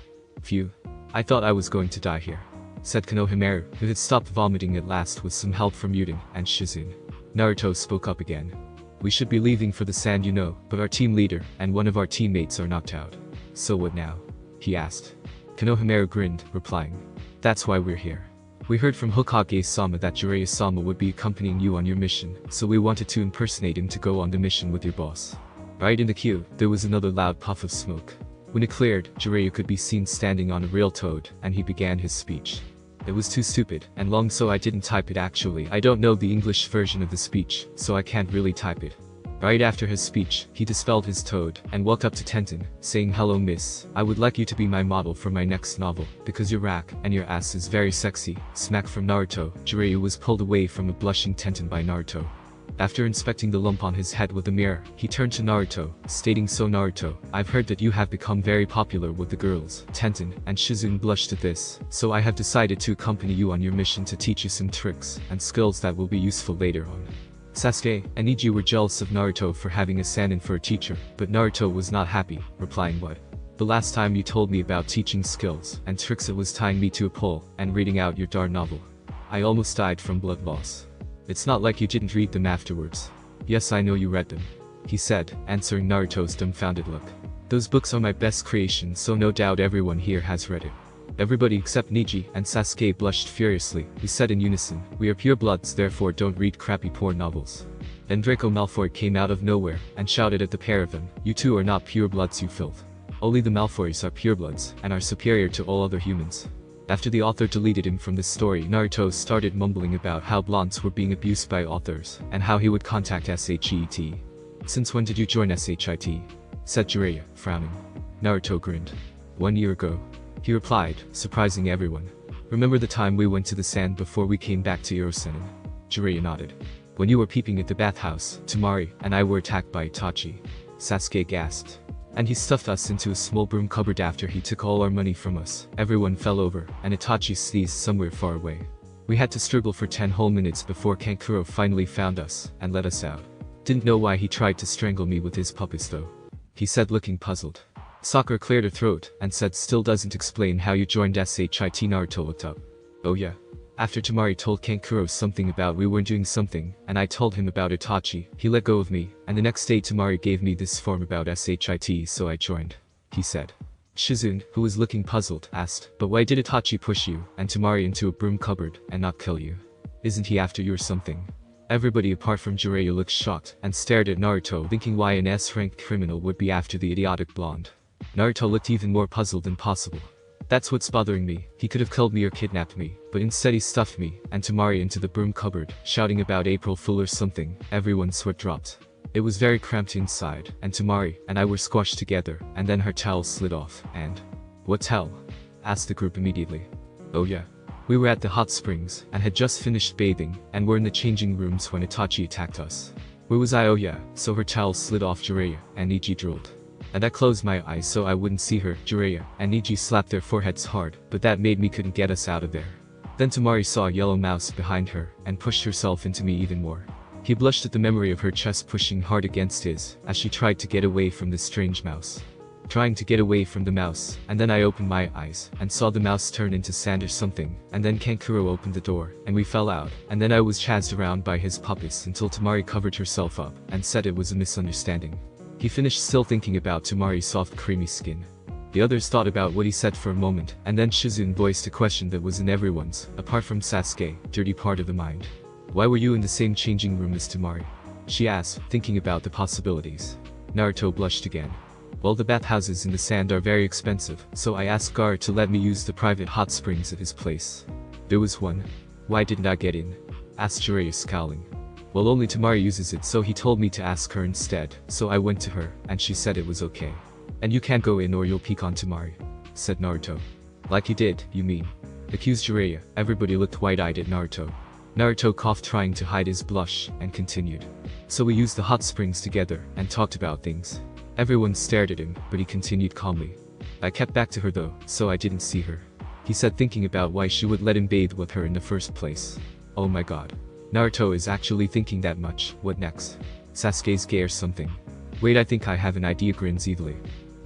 Phew. I thought I was going to die here, said Konohamaru, who had stopped vomiting at last with some help from Yuden and Shizune. Naruto spoke up again. We should be leaving for the sand you know, but our team leader and one of our teammates are knocked out. So what now? He asked. Konohamaru grinned, replying. That's why we're here. We heard from Hokage-sama that Jiraiya-sama would be accompanying you on your mission, so we wanted to impersonate him to go on the mission with your boss. Right in the queue, there was another loud puff of smoke. When it cleared, Jiraiya could be seen standing on a real toad, and he began his speech. It was too stupid and long so I didn't type it actually. I don't know the English version of the speech, so I can't really type it. Right after his speech, he dispelled his toad and walked up to Tenten, saying hello miss, I would like you to be my model for my next novel, because your rack and your ass is very sexy. Smack from Naruto. Jiraiya was pulled away from a blushing Tenten by Naruto. After inspecting the lump on his head with a mirror, he turned to Naruto, stating so Naruto, I've heard that you have become very popular with the girls. Tenten and Shizune blushed at this, so I have decided to accompany you on your mission to teach you some tricks and skills that will be useful later on. Sasuke and Iji were jealous of Naruto for having a Sannin for a teacher, but Naruto was not happy, replying what? The last time you told me about teaching skills and tricks it was tying me to a pole and reading out your darn novel. I almost died from blood loss. It's not like you didn't read them afterwards. Yes, I know you read them, he said, answering Naruto's dumbfounded look. Those books are my best creation, so no doubt everyone here has read it. Everybody except Neji and Sasuke blushed furiously. We said in unison, we are purebloods, therefore don't read crappy porn novels. Then Draco Malfoy came out of nowhere and shouted at the pair of them, you two are not purebloods, you filth. Only the Malfoys are purebloods and are superior to all other humans. After the author deleted him from this story, Naruto started mumbling about how blondes were being abused by authors, and how he would contact SHIT. Since when did you join SHIT? Said Jiraiya, frowning. Naruto grinned. 1 year ago. He replied, surprising everyone. Remember the time we went to the sand before we came back to Erosenin? Jiraiya nodded. When you were peeping at the bathhouse, Tamari and I were attacked by Itachi. Sasuke gasped. And he stuffed us into a small broom cupboard after he took all our money from us. Everyone fell over, and Itachi sneezed somewhere far away. We had to struggle for 10 whole minutes before Kankuro finally found us, and let us out. Didn't know why he tried to strangle me with his puppets though. He said looking puzzled. Sakura cleared her throat, and said still doesn't explain how you joined SHIT. Naruto looked up. Oh yeah. After Tamari told Kankuro something about we weren't doing something, and I told him about Itachi, he let go of me, and the next day Tamari gave me this form about SHIT, so I joined. He said. Shizune, who was looking puzzled, asked, but why did Itachi push you and Tamari into a broom cupboard and not kill you? Isn't he after you or something? Everybody apart from Jiraiya looked shocked and stared at Naruto, thinking why an S-ranked criminal would be after the idiotic blonde. Naruto looked even more puzzled than possible. That's what's bothering me. He could have killed me or kidnapped me, but instead he stuffed me and Tamari into the broom cupboard, shouting about April Fool or something. Everyone's sweat dropped. It was very cramped inside, and Tamari and I were squashed together, and then her towel slid off, and... What's hell? Asked the group immediately. Oh yeah. We were at the hot springs, and had just finished bathing, and were in the changing rooms when Itachi attacked us. Where was I? Oh yeah, so her towel slid off Jiraiya, and Neji drooled. And I closed my eyes so I wouldn't see her. Jiraiya and Neji slapped their foreheads hard, but that made me couldn't get us out of there. Then Tamari saw a yellow mouse behind her, and pushed herself into me even more. He blushed at the memory of her chest pushing hard against his, as she tried to get away from this strange mouse. trying to get away from the mouse, and then I opened my eyes, and saw the mouse turn into sand or something, and then Kankuro opened the door, and we fell out, and then I was chased around by his puppies until Tamari covered herself up, and said it was a misunderstanding. He finished still thinking about Tamari's soft creamy skin. The others thought about what he said for a moment, and then Shizune voiced a question that was in everyone's, apart from Sasuke, dirty part of the mind. Why were you in the same changing room as Tamari? She asked, thinking about the possibilities. Naruto blushed again. Well, the bathhouses in the sand are very expensive, so I asked Gar to let me use the private hot springs at his place. There was one. Why didn't I get in? Asked Jiraiya, scowling. Well, only Tamari uses it, so he told me to ask her instead, so I went to her, and she said it was okay. And you can't go in or you'll peek on Tamari, said Naruto. Like you did, you mean? Accused Jiraiya. Everybody looked wide-eyed at Naruto. Naruto coughed, trying to hide his blush, and continued. So we used the hot springs together, and talked about things. Everyone stared at him, but he continued calmly. I kept back to her though, so I didn't see her. He said, thinking about why she would let him bathe with her in the first place. Oh my god. Naruto is actually thinking that much. What next? Sasuke's gay or something? Wait, I think I have an idea, grins evilly.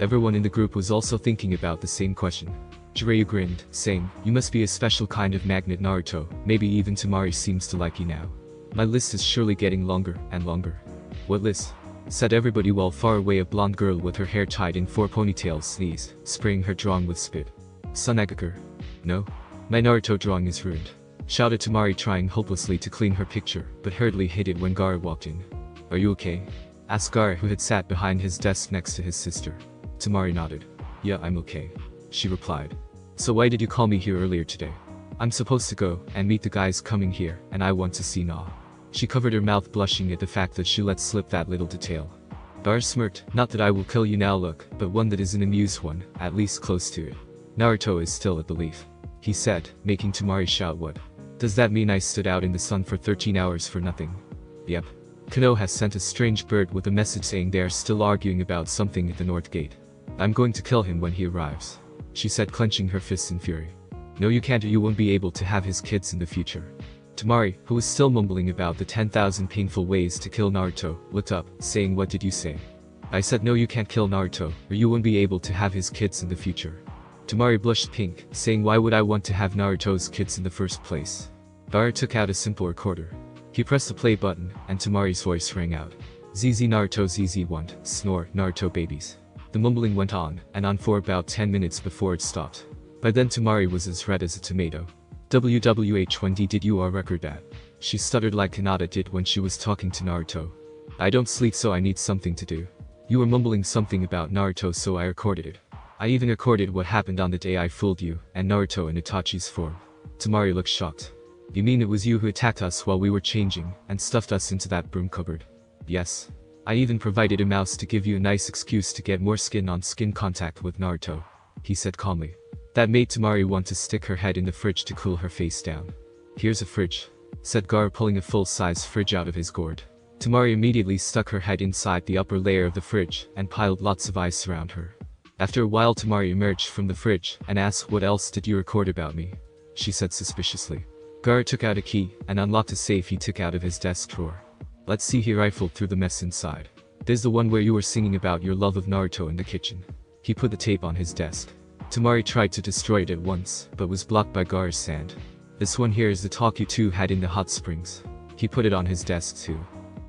Everyone in the group was also thinking about the same question. Jiraiya grinned, saying, you must be a special kind of magnet, Naruto. Maybe even Tamari seems to like you now. My list is surely getting longer and longer. What list? Said everybody, while far away a blonde girl with her hair tied in 4 ponytails sneezed, spraying her drawing with spit. Sunagaker. No. My Naruto drawing is ruined. Shouted Tamari, trying hopelessly to clean her picture, but hurriedly hid it when Gar walked in. Are you okay? Asked Gar, who had sat behind his desk next to his sister. Tamari nodded. Yeah, I'm okay. She replied. So why did you call me here earlier today? I'm supposed to go and meet the guys coming here, and I want to see Na. She covered her mouth, blushing at the fact that she let slip that little detail. Gar smirked. Not that I will kill you now look, but one that is an amused one, at least close to it. Naruto is still at the leaf. He said, making Tamari shout. What? Does that mean I stood out in the sun for 13 hours for nothing? Yep. Kano has sent a strange bird with a message saying they are still arguing about something at the north gate. I'm going to kill him when he arrives. She said, clenching her fists in fury. No, you can't, or you won't be able to have his kids in the future. Tamari, who was still mumbling about the 10,000 painful ways to kill Naruto, looked up, saying, what did you say? I said no, you can't kill Naruto, or you won't be able to have his kids in the future. Tamari blushed pink, saying, why would I want to have Naruto's kids in the first place? Gara took out a simple recorder. He pressed the play button, and Tamari's voice rang out. ZZ Naruto ZZ want, snore, Naruto babies. The mumbling went on, and on for about 10 minutes before it stopped. By then Tamari was as red as a tomato. WWH1D, did you record that? She stuttered like Hinata did when she was talking to Naruto. I don't sleep, so I need something to do. You were mumbling something about Naruto, so I recorded it. I even recorded what happened on the day I fooled you and Naruto in Itachi's form. Tamari looked shocked. You mean it was you who attacked us while we were changing and stuffed us into that broom cupboard? Yes. I even provided a mouse to give you a nice excuse to get more skin-on-skin contact with Naruto. He said calmly. That made Tamari want to stick her head in the fridge to cool her face down. Here's a fridge, said Gar, pulling a full-size fridge out of his gourd. Tamari immediately stuck her head inside the upper layer of the fridge and piled lots of ice around her. After a while Tamari emerged from the fridge and asked, what else did you record about me? She said suspiciously. Gar took out a key and unlocked a safe he took out of his desk drawer. Let's see, he rifled through the mess inside. There's the one where you were singing about your love of Naruto in the kitchen. He put the tape on his desk. Tamari tried to destroy it at once, but was blocked by Gar's sand. This one here is the talk you two had in the hot springs. He put it on his desk too.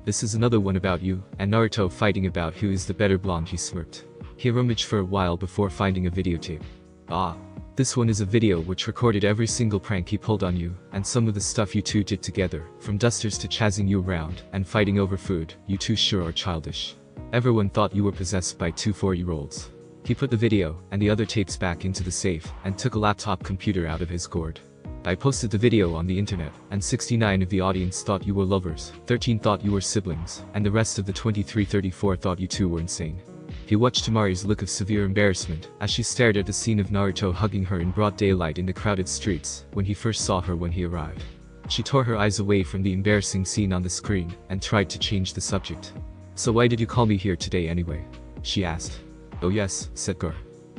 This is another one about you and Naruto fighting about who is the better blonde, he smirked. He rummaged for a while before finding a videotape. Ah. This one is a video which recorded every single prank he pulled on you, and some of the stuff you two did together, from dusters to chasing you around, and fighting over food. You two sure are childish. Everyone thought you were possessed by 2 4-year-olds. He put the video and the other tapes back into the safe, and took a laptop computer out of his gourd. I posted the video on the internet, and 69 of the audience thought you were lovers, 13 thought you were siblings, and the rest of the 34 thought you two were insane. He watched Tamari's look of severe embarrassment as she stared at the scene of Naruto hugging her in broad daylight in the crowded streets when he first saw her when he arrived. She tore her eyes away from the embarrassing scene on the screen and tried to change the subject. So why did you call me here today anyway? She asked. Oh yes, said Gar.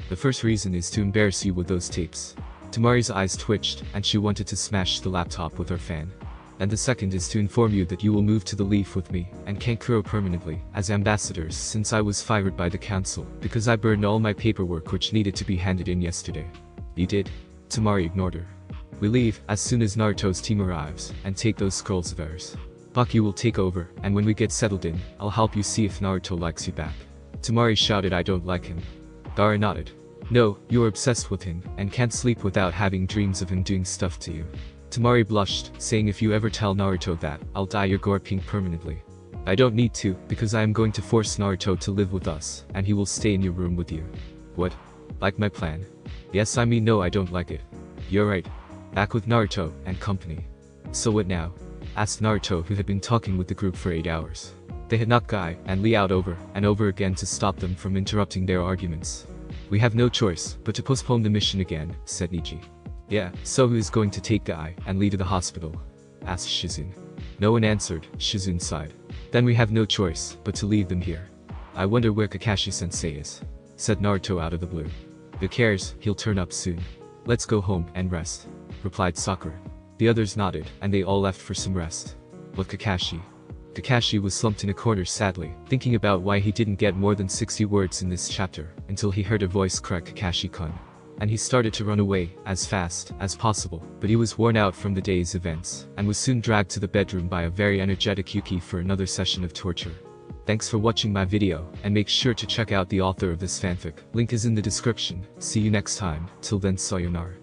The first reason is to embarrass you with those tapes. Tamari's eyes twitched and she wanted to smash the laptop with her fan. And the second is to inform you that you will move to the Leaf with me and Kankuro permanently as ambassadors since I was fired by the council because I burned all my paperwork which needed to be handed in yesterday. You did? Temari ignored her. We leave as soon as Naruto's team arrives and take those scrolls of ours. Baki will take over, and when we get settled in, I'll help you see if Naruto likes you back. Temari shouted, I don't like him. Gaara nodded. No, you're obsessed with him and can't sleep without having dreams of him doing stuff to you. Temari blushed, saying if you ever tell Naruto that, I'll dye your gore pink permanently. I don't need to, because I am going to force Naruto to live with us, and he will stay in your room with you. What? Like my plan? Yes, I mean no, I don't like it. You're right. Back with Naruto and company. So what now? Asked Naruto, who had been talking with the group for 8 hours. They had knocked Guy and Lee out over and over again to stop them from interrupting their arguments. We have no choice but to postpone the mission again, said Niji. Yeah, so who is going to take Guy and Lee to the hospital? Asked Shizune. No one answered. Shizune sighed. Then we have no choice but to leave them here. I wonder where Kakashi-sensei is, said Naruto out of the blue. Who cares, he'll turn up soon. Let's go home and rest, replied Sakura. The others nodded, and they all left for some rest. But Kakashi? Kakashi was slumped in a corner sadly, thinking about why he didn't get more than 60 words in this chapter, until he heard a voice correct Kakashi-kun. And he started to run away, as fast as possible, but he was worn out from the day's events, and was soon dragged to the bedroom by a very energetic Yuki for another session of torture. Thanks for watching my video, and make sure to check out the author of this fanfic. Link is in the description. See you next time. Till then, sayonara.